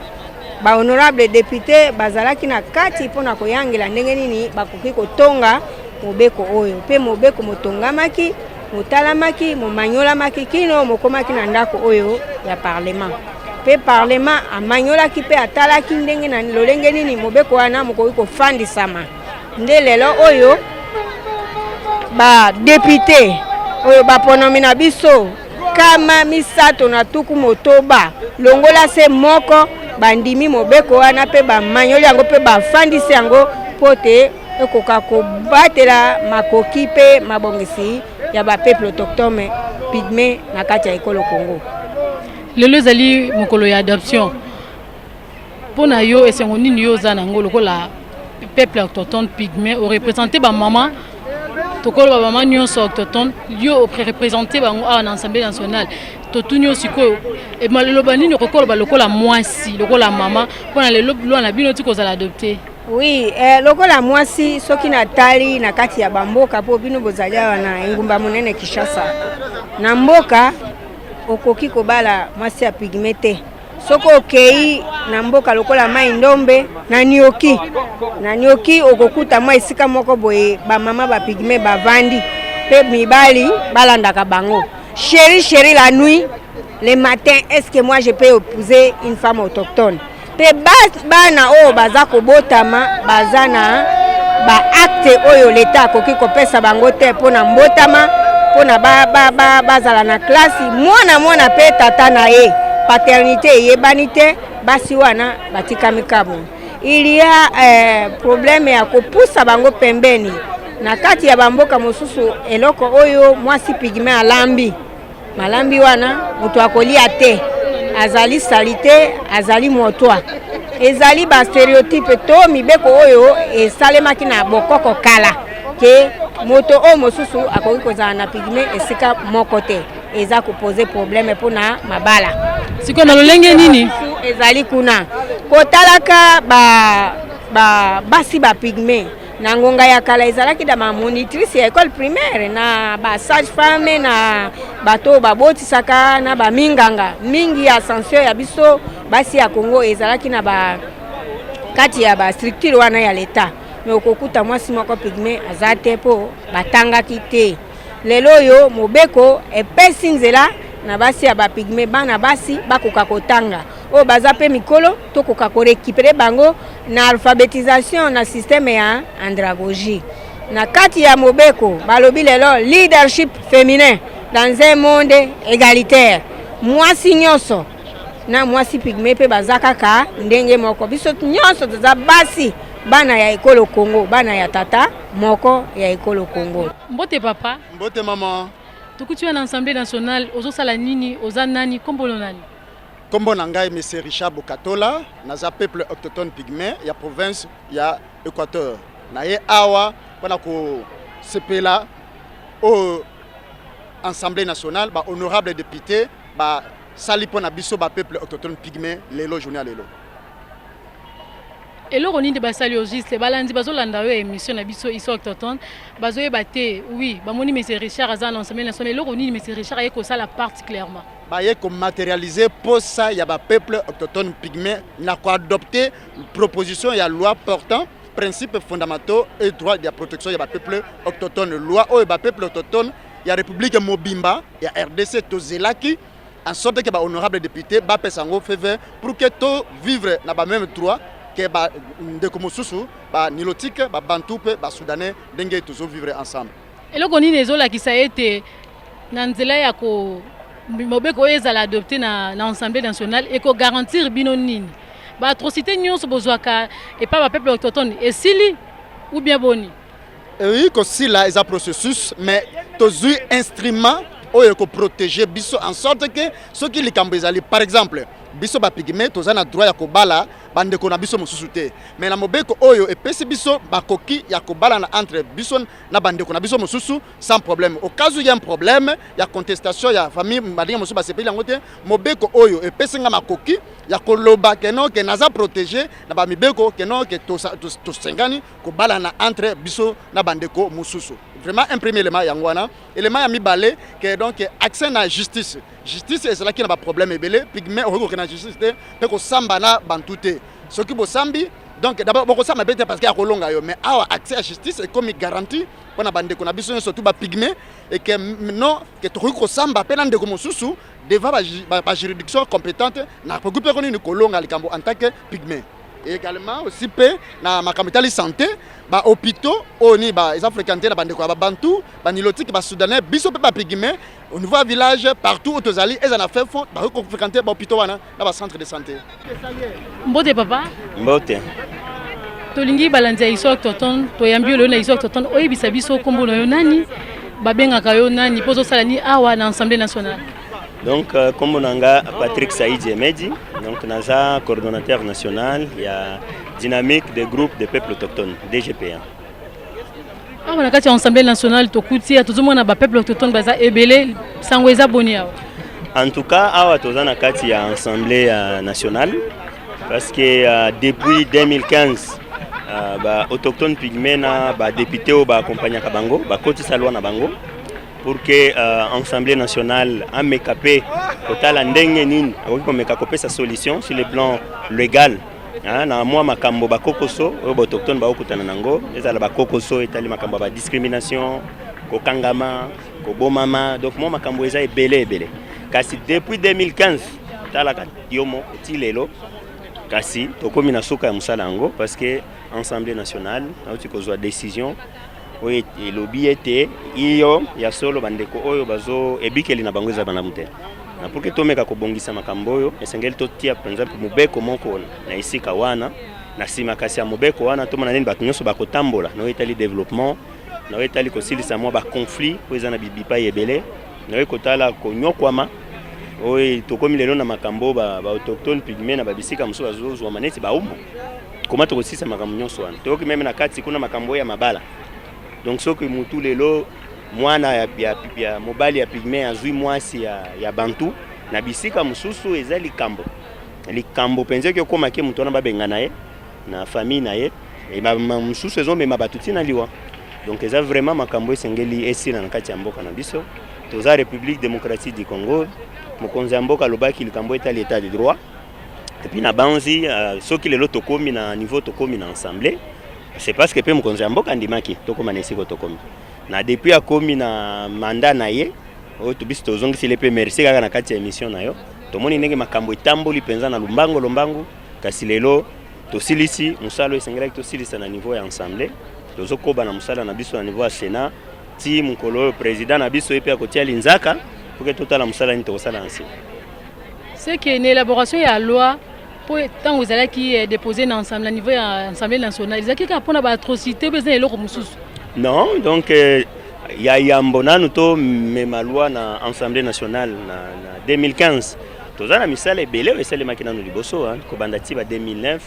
ba honorable député bazalaki na kati pona koyangela ndenge nini bakoki kotonga mobeko oyo pe mobeko motongamaki motalamaki momanyolamaki kino mokomaki na ndako oyo ya parlement pe parlement amanyolaki pe atalaki ndenge na lolenge nini mobeko wana mokoki kofandisama nde lelo oyo ba député oyo baponomi na biso kama misato na tuku motoba longola se moko bandimi mobeko wana pe bamanyoli yango pe bafandisi yango pote ekoka kobatela makoki pe mabongisi ya bapeuple autochtone pygmé na kati ya ekolo Congo. Lelo ezali mokolo ya adoption mpona yo esengo nini yo oza nango lokola peuple autochtone pygmé orepresente bamama tokolo bamama nyonso autochtone yo orepresente bango awa na Assemblée nationale totuni yo sikoyo eloba nini okokoloba lokola mwasi lokola mama mpona lelo biloko na bino ti kozala adopte? Oui, lokola mwasi soki natali na kati ya bamboka po bino bozali awa na engumba monene Kinshasa na mboka okoki kobala mwasi ya pygmé te. Soko okei na mboka lokola mai ndombe na nioki okokuta mwa esika moko boye bamama ba pygmé bavandi pe mibali balandaka bango. Chérie la nuit, le matin, est-ce que moi je peux épouser une femme autochtone? Pe bana o baza kobotama bazana ba acte oyo leta koki kopesa bango te pona mbotama pona bazala na klasi mwana pe tata na ye paternité yebanité basi wana batikami kabu. Il y a problème ya kopusa bango pembeni na kati ya bamboka mosusu eloko oyo mwasi pygmé alambi malambi wana mutu akolia te azali salite azali motwa ezali ba stéréotype to mibeko oyo esalemaki na bokoko kala ke moto o mosusu akoki kozala na pygmé esika moko te eza koposer problème pona mabala siko na lolenge nini ezali kuna kotalaka basi ba pygmé na ngonga ya kala ezalaki da monitrice ya école primaire na ba sage femme na bato babotisaka na ba minganga mingi ya ascension ya biso basi ya Congo ezalaki na ba kati ya ba structure wana ya leta mais okokuta mwasi moko pygmé azate po batangaki te. Lelo yo mobeko epesi nzela na basi ya ba pygmé bana basi bakoka kotanga o baza pe mikolo to koka ko récupérer bango na alphabétisation na système ya andragogie na kati ya mobeko balobi lelo leadership féminin dans un monde égalitaire. Mwasi nyonso na mwasi pygmé pe bazakaka ndenge moko biso nyonso toza basi bana ya ekolo Congo bana ya tata moko ya ekolo Congo. Mbote papa. Mbote mama. Tukuti na Assemblée nationale ozosala nini oza nani kombolo nani? Kombo na ngai monsieur Richard Bokatola naza peuple autochtone pygmé ya province ya Équateur na ye awa pona ko sepela au Assemblée nationale ba honorable député ba sali pona biso ba peuple autochtone pygmé lelo journée lelo. Et le roni de basalogiste, balandi bazolanda yo émission na biso iso autochtone, bazoye baté, oui, bamoni monsieur Richard azan ensemble national, le roni monsieur Richard ayeko ça la particulièrement. Baye ko matérialiser pour ça il y a ba peuple autochtone pygmée n'a quoi adopter proposition il y a loi portant principes fondamentaux et droits de la protection il y a ba peuple autochtone loi o ba peuple autochtone il y a République Mobimba il y a RDC Tozelaki en sorte que ba honorable député ba pesango feve pour que to vivre na ba même droit que ba ndeko mosusu ba nilotique ba bantu pe ba soudanais ndenge toujours vivre ensemble. Et le roni nezola qui ça été na nzela ya ko mobeko ezala adopté na Assemblée nationale et ko garantir bino nini ba atrocité nyonso bozwaka et pas ba peuple autochtone et sili ou bien boni. Oui, que si là il y a processus mais tozu instrument oyo ko protéger biso en sorte que ceux qui les kambezali par exemple biso ba pygmée tozana droit ya kobala bande ko na biso mosusu te mais na mobeko oyo epesi biso bakoki ya kobala na entre biso na bande ko na biso mosusu sans problème au cas où il y a un problème ya contestation ya famille badinga mosusu ba sepeli yango te mobeko oyo epesi nga makoki ya koloba keno ke naza protéger na ba mibeko keno ke to sengani kobala na entre biso na bande ko mosusu vraiment un premier élément yangwana élément ya mibale que donc accès na justice c'est là qui n'a pas problème ebele pygmée au na justice te pe ko samba na bantute ce qui bo sambi donc d'abord boko samba bete parce qu'il y a kolonga yo mais awa accès à justice est comme garantie pour na bande ko na biso surtout ba pygmée et que non que to ko samba pe na ndeko mosusu devant ba juridiction compétente na ko pe ko ni kolonga likambo en tant que pygmée. Et également aussi pe na makambo santé ba hôpitaux oni ba ils ont fréquenté na bande ko ba bantu ba nilotique ba soudanais biso pe ba pygmée au niveau village partout où tozali et en a fait fond ba ko fréquenté ba hôpitaux wana na ba centre de santé. Mbote papa Mbote tolingi balanza iso autochtone to yambi lo na iso autochtone oyebisa biso kombo na yo nani babengaka yo nani pozo sala ni awa na Assemblée nationale. Donc, comme on a Patrick Saïd Yemedi, donc naza coordonnateur national, il y a dynamique des groupes de peuples autochtones, DGPA. Ah, on a quand Assemblée nationale, to kuti, tout le monde a peuple autochtone baza ebele, sangweza bonia. En tout cas, awa tozana kati ya Assemblée nationale, parce que depuis 2015, ba autochtones pygmées na ba député ou ba accompagné kabango, ba koti salwa na bango. Pour que l'Assemblée nationale a mécapé kotala ndenge nini ako mekakopé sa solution sur le plan légal na moi makambo ba kokoso o autochtone ba okutana nango ezala ba kokoso etali makambo ba discrimination ko kangama ko bomama donc moi makambo eza ebele kasi depuis 2015 tala ka yomo etilelo kasi tokomi na soka ya musala ngo parce que Assemblée nationale a uti kozwa décision oui, le lobby était iyo ya solo bandeko oyo bazo ebikeli na bango za banamute. Na pour que tomeka ko bongisa makambo oyo esengeli to tia par exemple mobeko moko na isika wana na sima kasi ya mobeko wana to mona nini bato nyonso bakotambola na etali développement na etali ko silisa mwa ba conflit po ezana bibipa yebele na ekotala ko nyokwama oyo tokomi lelo na makambo ba autochtone pygmée na babisika muso bazo maneti ba umbo comment to kosisa makambo nyonso wana to ki même na kati kuna makambo ya mabala. Donc ce que mutu lelo mwana ya mobali ya pygmée azui mwasi ya bantu na bisika mususu eza likambo penze ke koma ke mutu na babenga naye na famille naye et mususu ezo mema batuti na liwa donc eza vraiment makambo esengeli esila na kati ya mboka na biso toza République démocratique du Congo mokonzi ya mboka lobaki likambo eta l'état de droit et puis na banzi soki lelo tokomi na niveau tokomi na assemblée. C'est parce que pe mokonzi ya mboka ndimaki tokoma nesiko tokomi na depuis akomi na mandat na ye oyo tobisi tozongisi le pe merci kaka na kati ya émission na yo tomoni ndenge makambo etamboli penza na lombango kasi lelo tosilisi musala esengelaki tosilisa na niveau ya assemblée tozokoba na musala na biso na niveau ya Sénat ti mokolo président na biso epe akotia linzaka pour que totala musala ni tokosala ainsi. C'est que une élaboration ya loi pour tant vous allez qui déposer dans l'ensemble à niveau de l'Assemblée nationale, ils ont qui répondent à l'atrocité, besoin de l'eau. Non, donc il y a un bon an tout mais ma loi dans l'Assemblée nationale en 2015. Tous les misal est belé et c'est les machines nous liboso hein, kobandati ba 2009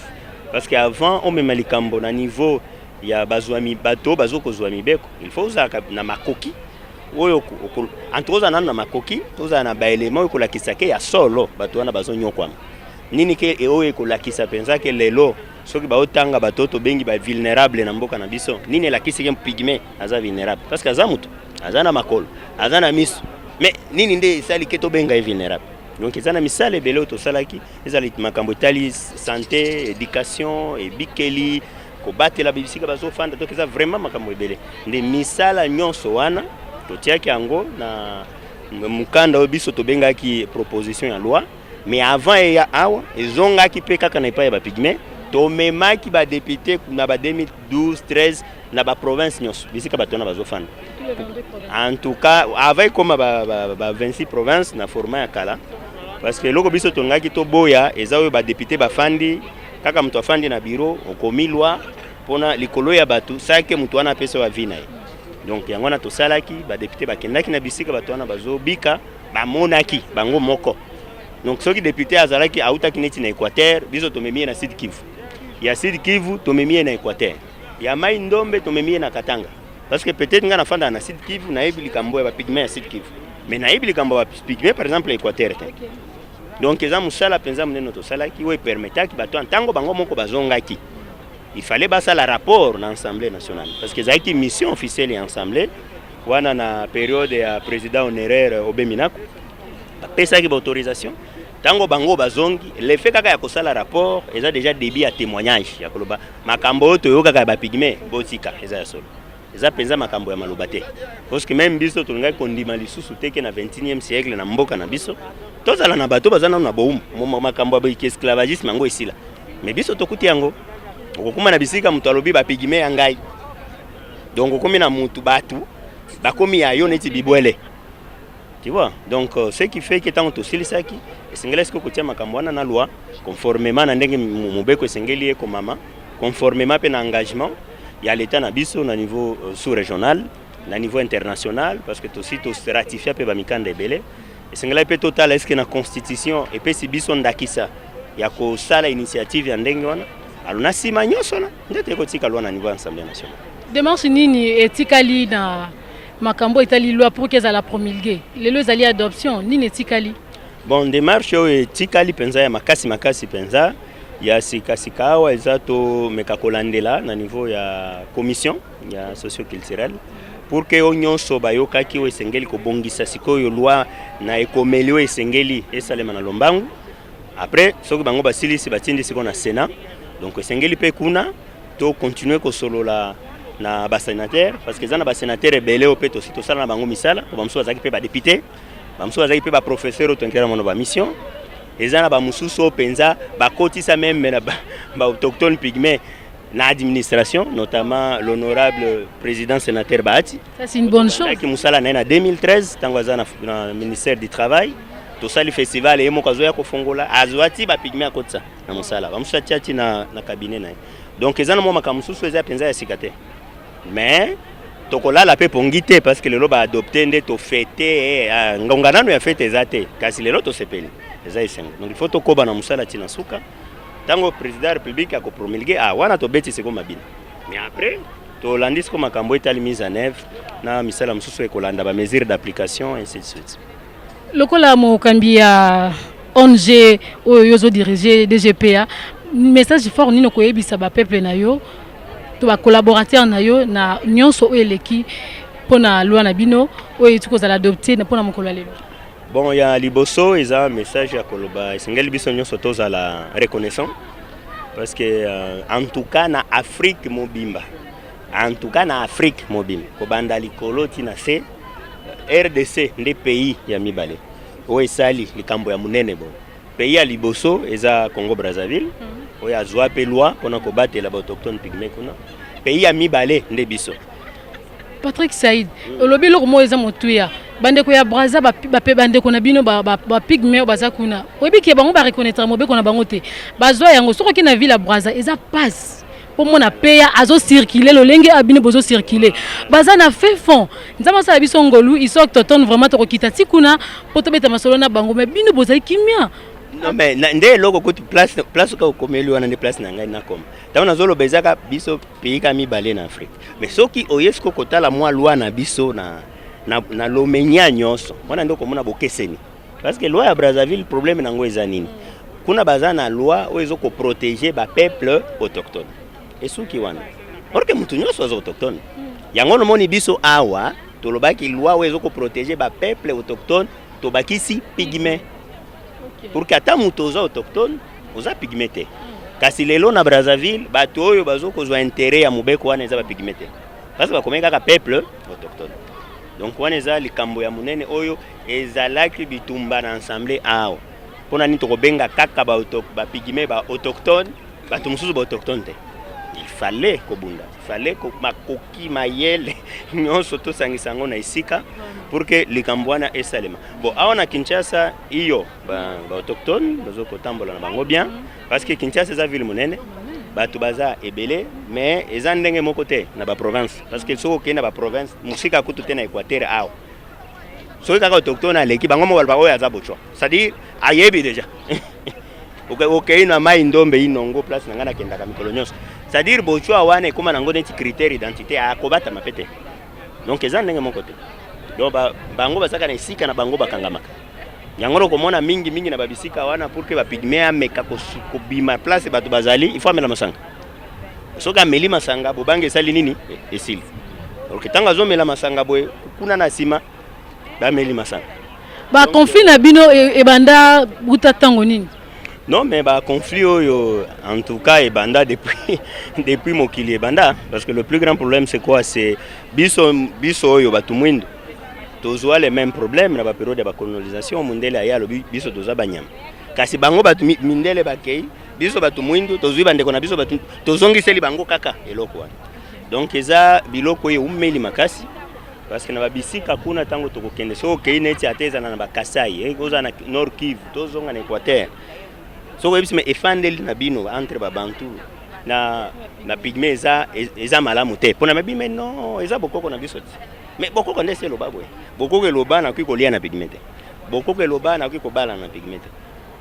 parce qu'avant on même likambo na niveau il y a bazwami bateau bazoko zwami beko. Il faut ça na makoki. Oyo entre autres na makoki, tous na ba éléments ko la kisake ya solo bateau na bazonyo kwa. nini ke oyo ekolakisa penza ke lelo soki baotanga batoto bengi ba vulnérable na mboka na biso nini elakisi ke pygmée aza vulnérable parce que aza mutu aza na makolo aza na miso mais nini nde esali ke tobenga ye vulnérable. Donc eza na misala ebele oyo tosalaki ezali makambo etali santé éducation ebikeli kobatela bisika bazofanda donc eza vraiment makambo ebele nde misala nyonso wana totiaki yango na mukanda oyo biso tobengaki proposition ya loi. Mais avant ya awa ezongaki pe kaka na epai ya bapygmée tomemaki badepute na ba 2012 13 na baprovince nyonso bisika bato na bazofanda. En tout cas avant koma ba 26 provinces na format ya kala parce que loko biso tongaki toboya eza oyo badepute bafandi kaka mutu afandi na bureau okomi loi pona likolo ya bato sake mutu wana pesa wa vina. Donc yango na tosalaki badepute bakendaki na bisika bato wana bazobika bamonaki bango moko. Donc ceux qui députés azalaki autaki neti na Équateur biso tomemie na Sud Kivu. Ya Sud Kivu tomemie na Équateur. Ya Mai Ndombe tomemie na Katanga. Parce que peut-être nga nafanda na Sud Kivu na yebi likambo ya ba pygmée ya Sud Kivu. Mais na yebi likambo ya pygmée par exemple Équateur. Donc eza musala penza muneno to salaki we permetaki bato ntango bango moko bazongaki. Il fallait basa la rapport na Assemblée nationale parce que zaiki mission officielle ya Assemblée wana na période ya président honoraire Obeminako. Pesa ki ba autorisation tango bango bazongi le fait kaka ya kosala rapport eza déjà débit à témoignage ya koloba makambo to yo kaka ba pygmée botika eza ya solo eza penza makambo ya maloba te parce que même biso tolonga kondima lisusu teke na 21e siècle na mboka na biso tozala na bato bazana na boum makambo ya esclavagisme yango esila mais biso tokuti yango okokuma na bisika mutu alobi ba pygmée ya ngai donc okomi na mutu batu bakomi ya yo neti bibwele. Tu vois, donc ce qui fait que tant que tu sais qui, c'est ce que tu as makamwana na loi, conformément à ndenge mubeko sengeli eko mama, conformément à l'engagement, il y a l'État na biso na niveau sous-régional, na niveau international, parce que aussi tu ratifié pe ba mikanda ebele. Et c'est pe total est-ce que na constitution et pe si biso ndakisa, ya ko sala initiative ya ndenge wana, alona sima nyoso na, ndete ko tika loi na niveau assemblée nationale. Démarche nini etikali na makambo etali loi pour qu'elle la promulguer les lois ali adoption ni netikali bon démarche etikali penza ya makasi penza ya sika awa ezato mekakolandela na niveau ya commission ya socio-culturelle pour que onyonso bayokaki o esengeli kobongisa sikoyo loi na ekomeli esengeli esalema na lombangu après soki bango basilisi batindi siko na Sénat donc esengeli pe kuna to continuer ko solola na ba sénateur parce que zana ba sénateur ebele opeto sito sala na bango misala ko bamso azaki pe ba député bamso azaki pe ba professeur otonkera mono ba mission ezana ba mususu penza ba kotisa même na ba autochtone pygmée na administration notamment l'honorable président sénateur Bahati. Ça c'est une bonne chose. Qui musala na 2013 tango azana na ministère du travail to sali festival et mokazo ya ko fongola azwati ba pygmée akotsa na musala bamso tiati na cabinet na donc ezana mo makamususu eza penza ya sikate. Mais tokolala pe pongite parce que lelo ba adopter nde to fêter ngonganano ya fête ezate kasi lelo to sepeli eza isengo donc il faut to koba na musala tina suka tango président de la république a ko promulguer wana to beti seko mabina mais après to landis ko makambo etali mise en œuvre na misala mususu ekolanda ba mesures d'application et ainsi de suite lokola mo kambia ONG oyo diriger DGPA message fort nino ko yebisa ba peuple na yo to ba collaborateur na yo na nyonso eleki pona loi na bino oyo tuko za adopter na pona mokolo lelo. Bon ya liboso eza message ya koloba esengeli biso nyonso toza la reconnaissant parce que en tout cas na Afrique mobimba ko banda likolo tina se RDC nde pays ya mibale o esali likambo ya munene bon pays ya liboso eza Congo Brazzaville oya azwa pe loi pona ko batela ba autochtone pygmée kuna pays ya mibale nde biso. Patrick Saïd olobi lo mo eza motuya bandeko ya Brazza ba bandeko na bino ba pygmée baza kuna oyebi ke bango ba reconnaître mo be kona bango te bazwa yango soko ki na ville ya Brazza eza passe pour mon peya azo circuler lo lenge abine bozo circuler baza na fait fond nzama sa biso ngolu iso autochtone vraiment to kokita tikuna poto beta masolo na bango mais bino bozali kimia. Non mais ndé loko ko place ka komeli wana ne place na ngai na koma taona zolo bezaka biso pays ka mibale na Afrique mais soki oyesko kotala mwa loi na biso na lomenya nyonso wana ndoko mona bokeseni parce que loi ya Brazzaville problème nango eza nini kuna baza na loi oyo ezo ko protéger ba peuple autochtone esuki wana orke mutu nyonso aza autochtone yango nomoni biso awa tolobaki loi oyo ezo ko protéger ba peuple autochtone tobakisi pygmée pour que ata mutu oza autochtone oza pygmée te kasi lelo na Brazzaville bato oyo bazo kozwa intérêt ya mobeko wana eza ba pygmée te parce que bakomeka ka peuple autochtone. Donc wana eza likambo ya munene oyo ezalaki bitumba na ensemble awa pona ni tokobenga kaka ba pygmée ba autochtone bato mususu ba autochtone te. Il fallait kobunda, il fallait ko makoki mayele nyonso to sangisango na isika pour que likambo wana esalema. Bon awa na Kinshasa iyo ba autochtone bazo kotambola na bango bien parce que Kinshasa eza ville munene bato baza ebele mais eza ndenge moko te na ba province parce que soko kenda ba province musika kutu te na Équateur awa soki kaka autochtone aleki bango mo balba oyo aza bochwa c'est-à-dire ayebi déjà okay na mai ndombe inongo place nanga na kenda ka mikolo nyonso c'est-à-dire bochwa wana ekoma nango neti critère identité akobata mapete donc eza ndenge moko te donc bango basaka na isika na bango bakangamaka yango komona mingi na babisika wana pour que ba pygmée ameka kobima place bato bazali il faut amela masanga soka meli masanga bobange sali nini esili donc tanga zo mela masanga boye kuna na sima ba meli masanga ba conflit na bino e banda buta tango nini. Non mais ba conflit oyo en tout cas e banda depuis mokili e banda parce que le plus grand problème c'est quoi, c'est biso oyo batu mwindo tozwa les mêmes problèmes na ba période de colonisation mundele aya lo biso toza banyama kasi bango batu mindele bakei biso batu mwindo tozwi bandeko na biso batu tozongiseli bango kaka eloko wana donc eza biloko ye umeli makasi parce que na babisika kuna tango tokokende so kei neti ateza na bakasai koza na Nord Kivu tozonga na Équateur so ko ebisi me efandeli na bino entre ba bantu na pygmée eza malamu te pona mabi mais non eza bokoko na biso mais bokoko ndese loba boye bokoko loba na kwiko lia na pygmée te bokoko loba na kwiko bala na pygmée te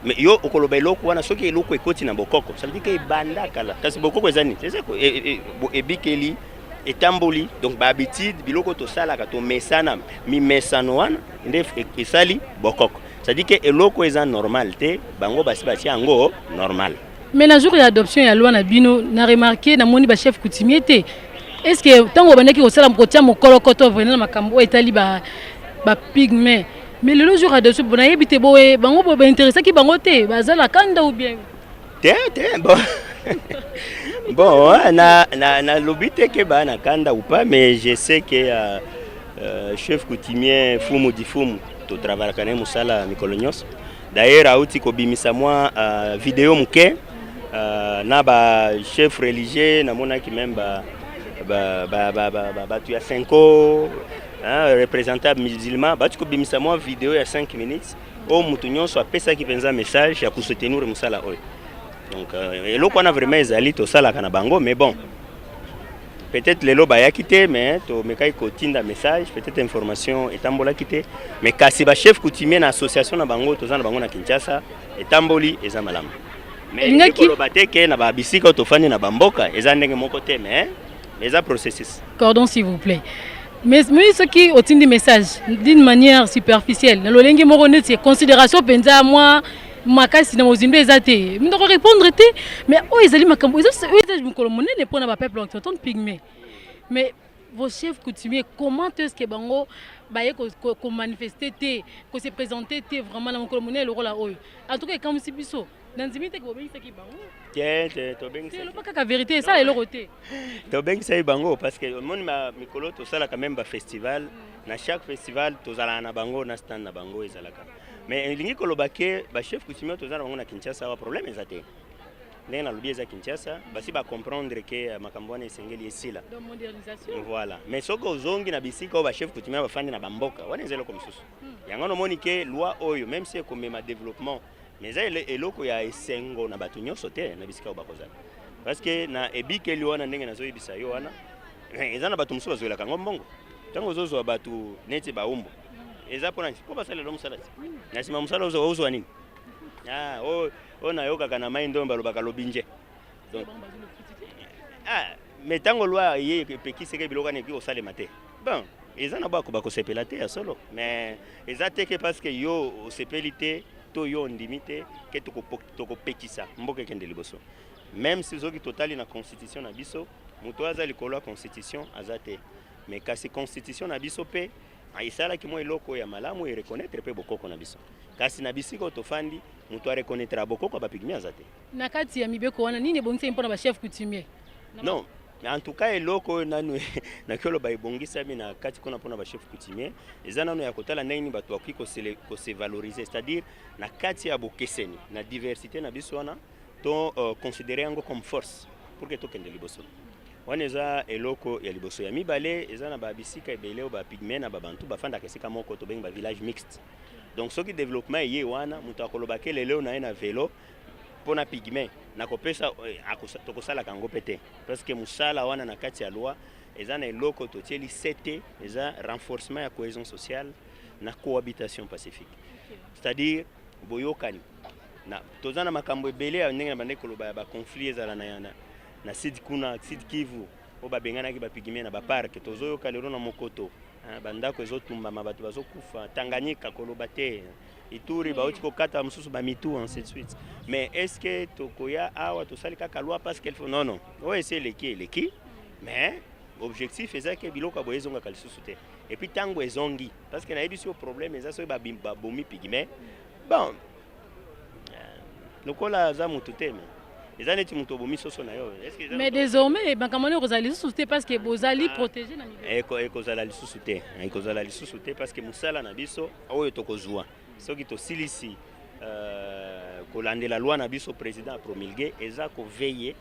mais yo okoloba eloko wana soki eloko ekoti na bokoko ça veut dire que banda kala kasi bokoko ezani c'est ça ebikeli etamboli donc ba habitude biloko to sala ka to mesana mi mesano wana ndef esali bokoko ça dit que eloko eza normal te bango basi bati yango normal. Mais na jour ya adoption ya loi na bino na remarqué na moni ba chef coutumier te est-ce que tango bandaki ko sala mkotia mokolo koto venir makambo etali ba pygmée mais le jour adoption bona yebite boye bango bo ba intéressé ki bango te bazala kanda ou bien te bon bon na lobite ke ba na kanda ou pas mais je sais que chef coutumier Fumu di Fumu to travailler kana musala mikolo nyonso d'ailleurs auti ko bimisa moi vidéo muke na ba chef religieux na mona ki même ba tu as 5 ans représentant musulman ba tu ko bimisa moi vidéo ya 5 minutes o mutu nyonso apesa ki penza message ya kusoutenir musala oyo donc eloko na vraiment ezali to sala kana bango mais bon peut-être lelo ba yakite mais to mekai ko tinda message peut-être information etambola kite mais kasi ba chef coutumier na association na bango to zana bango na Kinshasa etamboli eza malamu mais ngaki lo bateke na ba bisika to fani na bamboka eza ndenge moko te mais eza processus cordon s'il vous plaît mais ce qui otindi message d'une manière superficielle na lolengi moko neti considération penza moi makasi na mozimbe ezate ndoko répondre te mais o ezali makambo ezali mukolo monene pona ba peuple autochtone pygmée mais vos chefs coutumiers comment est-ce que bango baye ko manifester te ko se présenter te vraiment na mukolo monene le rôle oyo en tout cas comme si biso nanzimite ko bengisa ki bango to bengisa c'est le pas ka vérité ça le roté to bengisa bango parce que mon mikolo to sala quand même ba festival na chaque festival to zala na bango na stand na bango ezalaka mais lingi kolobake ba chef coutumier to zana bango na Kinshasa wa problème ezate ndenge na lobi eza Kinshasa basi ba comprendre que makambo wana esengeli esila de modernisation voilà mais soko ozongi na bisika ba chef coutumier ba fandi na bamboka wana ezelo comme susu yango no moni que loi oyo même si comme ma développement mais ça eloko ya esengo na batu nyonso te na bisika ba kozala parce que na ebikeli wana ndenge nazo yebisa yo wana eza na batu mususu bazoela kango mbongo tango zozo batu neti ba umbo eza pona ko basala lo musala na sima musala ozo nini on a yoka kana mai ndomba lobaka lobinje donc mais tango loi ye pekise ke biloko ne ki osale mate bon eza na bako bako sepela te ya solo mais eza te que parce que yo osepelité to yo ndimite ke toko pekisa mboka kende liboso. Même si zoki totali na constitution na biso, muto aza likolo constitution azate. Mais kasi constitution na biso pe aisala ki mo eloko ya malamu e reconnaître pe bokoko na biso. Kasi na bisiko tofandi muto a reconnaître bokoko ba pigmé azate. Na kati ya mibeko wana nini bongisa impona ba chef coutumier? Non, en tout cas eloko nanu na kolo ba ibongisa mi na kati kona pona ba chef coutumier, eza nanu ya kotala nini bato akwi ko se valoriser, c'est-à-dire na kati ya bokeseni, na diversité na biso wana to considérer yango comme force pour que to kende liboso. Wana eza eloko ya liboso ya mibale eza na ba bisika ebele o ba pigme na ba bantu bafanda kesika moko to bengi ba village mixte. Donc soki développement ye wana muto akoloba ke lelo na ena vélo pona pigme na kopesa tokosala kango pete parce que musala wana na kati ya loi eza na eloko to tieli sete eza renforcement ya cohésion sociale na cohabitation pacifique. C'est-à-dire boyokani na tozana makambo ebele ya ndenge na bande koloba ba conflit ezala na Sud kuna Sud Kivu o ba bengana ki ba pigme na ba park tozoyoka lero na mokoto bandako ezotumba mabato bazokufa Tanganyika koloba te Ituri baoti kokata mususu ba mitu ainsi de suite. Mais est-ce que tokoya awa tosali kaka loi parce qu'elle faut non ouais c'est leki mais objectif est que biloko boyezonga kalisusu te et puis tango ezongi parce que na yebi si au problème eza so ba bomi pigme bon lokola za mutu te mais désormais bankamone kozali sous-souté parce que bozali protégé na mibeko ekozala lisusu te parce que musala na biso oyo tokozwa soki tosilisi kolandela loi na biso président a promulgué eza ko veiller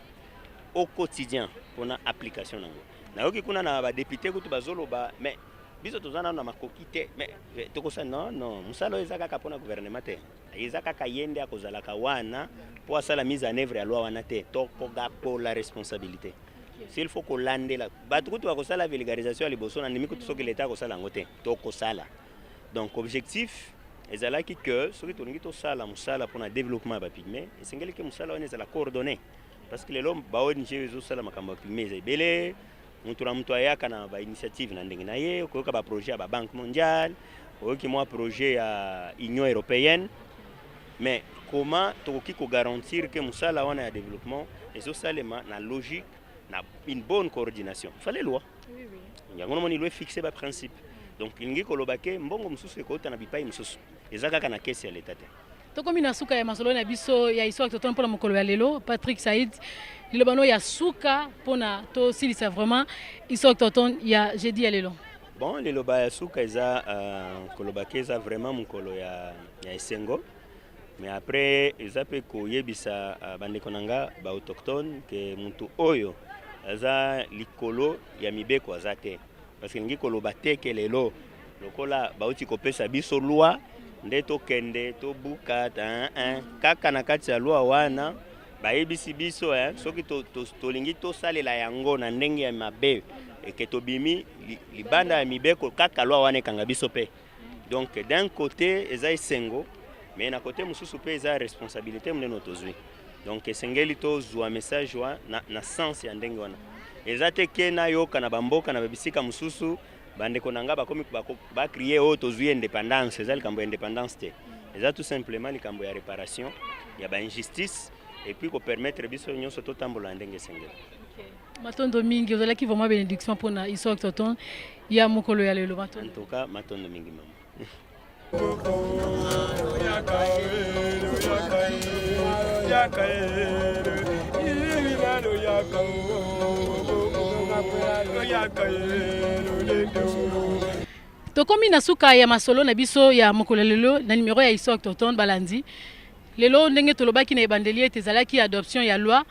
au quotidien pour na application nango nayoki kuna na ba député kutu bazoloba mais biso tozana na makoki te mais tokosa non musala eza kaka pona gouvernement te eza kaka yende akozala ka wana pour la mise en œuvre à la loi pour la responsabilité. S'il faut qu'on lande la la vulgarisation à l'Iboso, on a mis que l'État a donc objectif est là que ce qui est sala pour le développement de pigmé et c'est que musala on est la coordonner parce que les hommes baon Niger sala makamba pigmé ebele mutu ayaka na ba initiative na ndenge na ye ko ka ba projet à ba Banque mondiale ko ki moi projet à Union européenne. Mais comment tokoki ko garantir que musala wana ya développement et salema na logique na une bonne coordination fallait loi oui yango moni loi fixer ba principe donc ingi kolobake mbongo mususu ko tana bipai mususu ezaka kana kesi ya l'état to komi na suka ya masolo na biso ya histoire to pona mokolo ya lelo Patrick Saïd lilobano ya suka pona to silisa vraiment histoire to ya jeudi ya lelo bon liloba ya suka eza kolobake eza vraiment mokolo ya esengo. Mais après, ils appellent koyebisa bandeko nanga ba autochtone que muntu oyo aza likolo ya mibeko azate parce que ngi koloba te ke lelo lokola bauti kopesa biso loi nde to kende to buka kaka na kati ya loi wana bayebisi biso soki to lingi to salela yango na ndenge ya mabe ke to bimi libanda ya mibeko kaka loi wana kanga biso pe donc d'un côté eza esengo mais na côté mususu pe eza responsabilité mneno tozwi donc esengeli tozwa message wa na sens ya ndenge wana eza te ke na yoka na bamboka na babisika mususu bandeko nanga bakomi ba crier o tozwi indépendance eza likambo ya indépendance te eza tout simplement likambo ya réparation ya ba injustice et puis ko permettre biso nyonso totambola ndenge esengeli. Matondo mingi ozalaki vraiment bénédiction pona histoire toton ya mokolo ya lelo matondo. En tout cas matondo mingi mama. Tokomi na suka ya masolo na biso ya mokolo lelo na numéro ya histoire toton balandi lelo ndenge tolobaki na ebandeli tezalaki adoption ya loi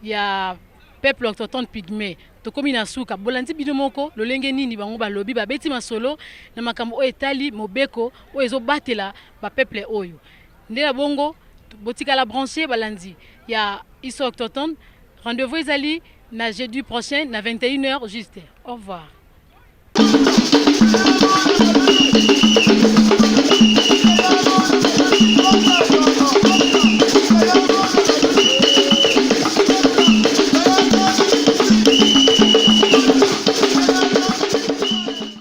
ya peuple autochtone pygmée tokomi na suka bolandi bino moko lolenge nini bango balobi babeti masolo na makambo oyo etali mobeko oyo ezobatela ba peuple oyo nde na bongo botikala branché balandi ya histoire autochtone. Rendez-vous ezali na jeudi prochain na 21h juste. Au revoir.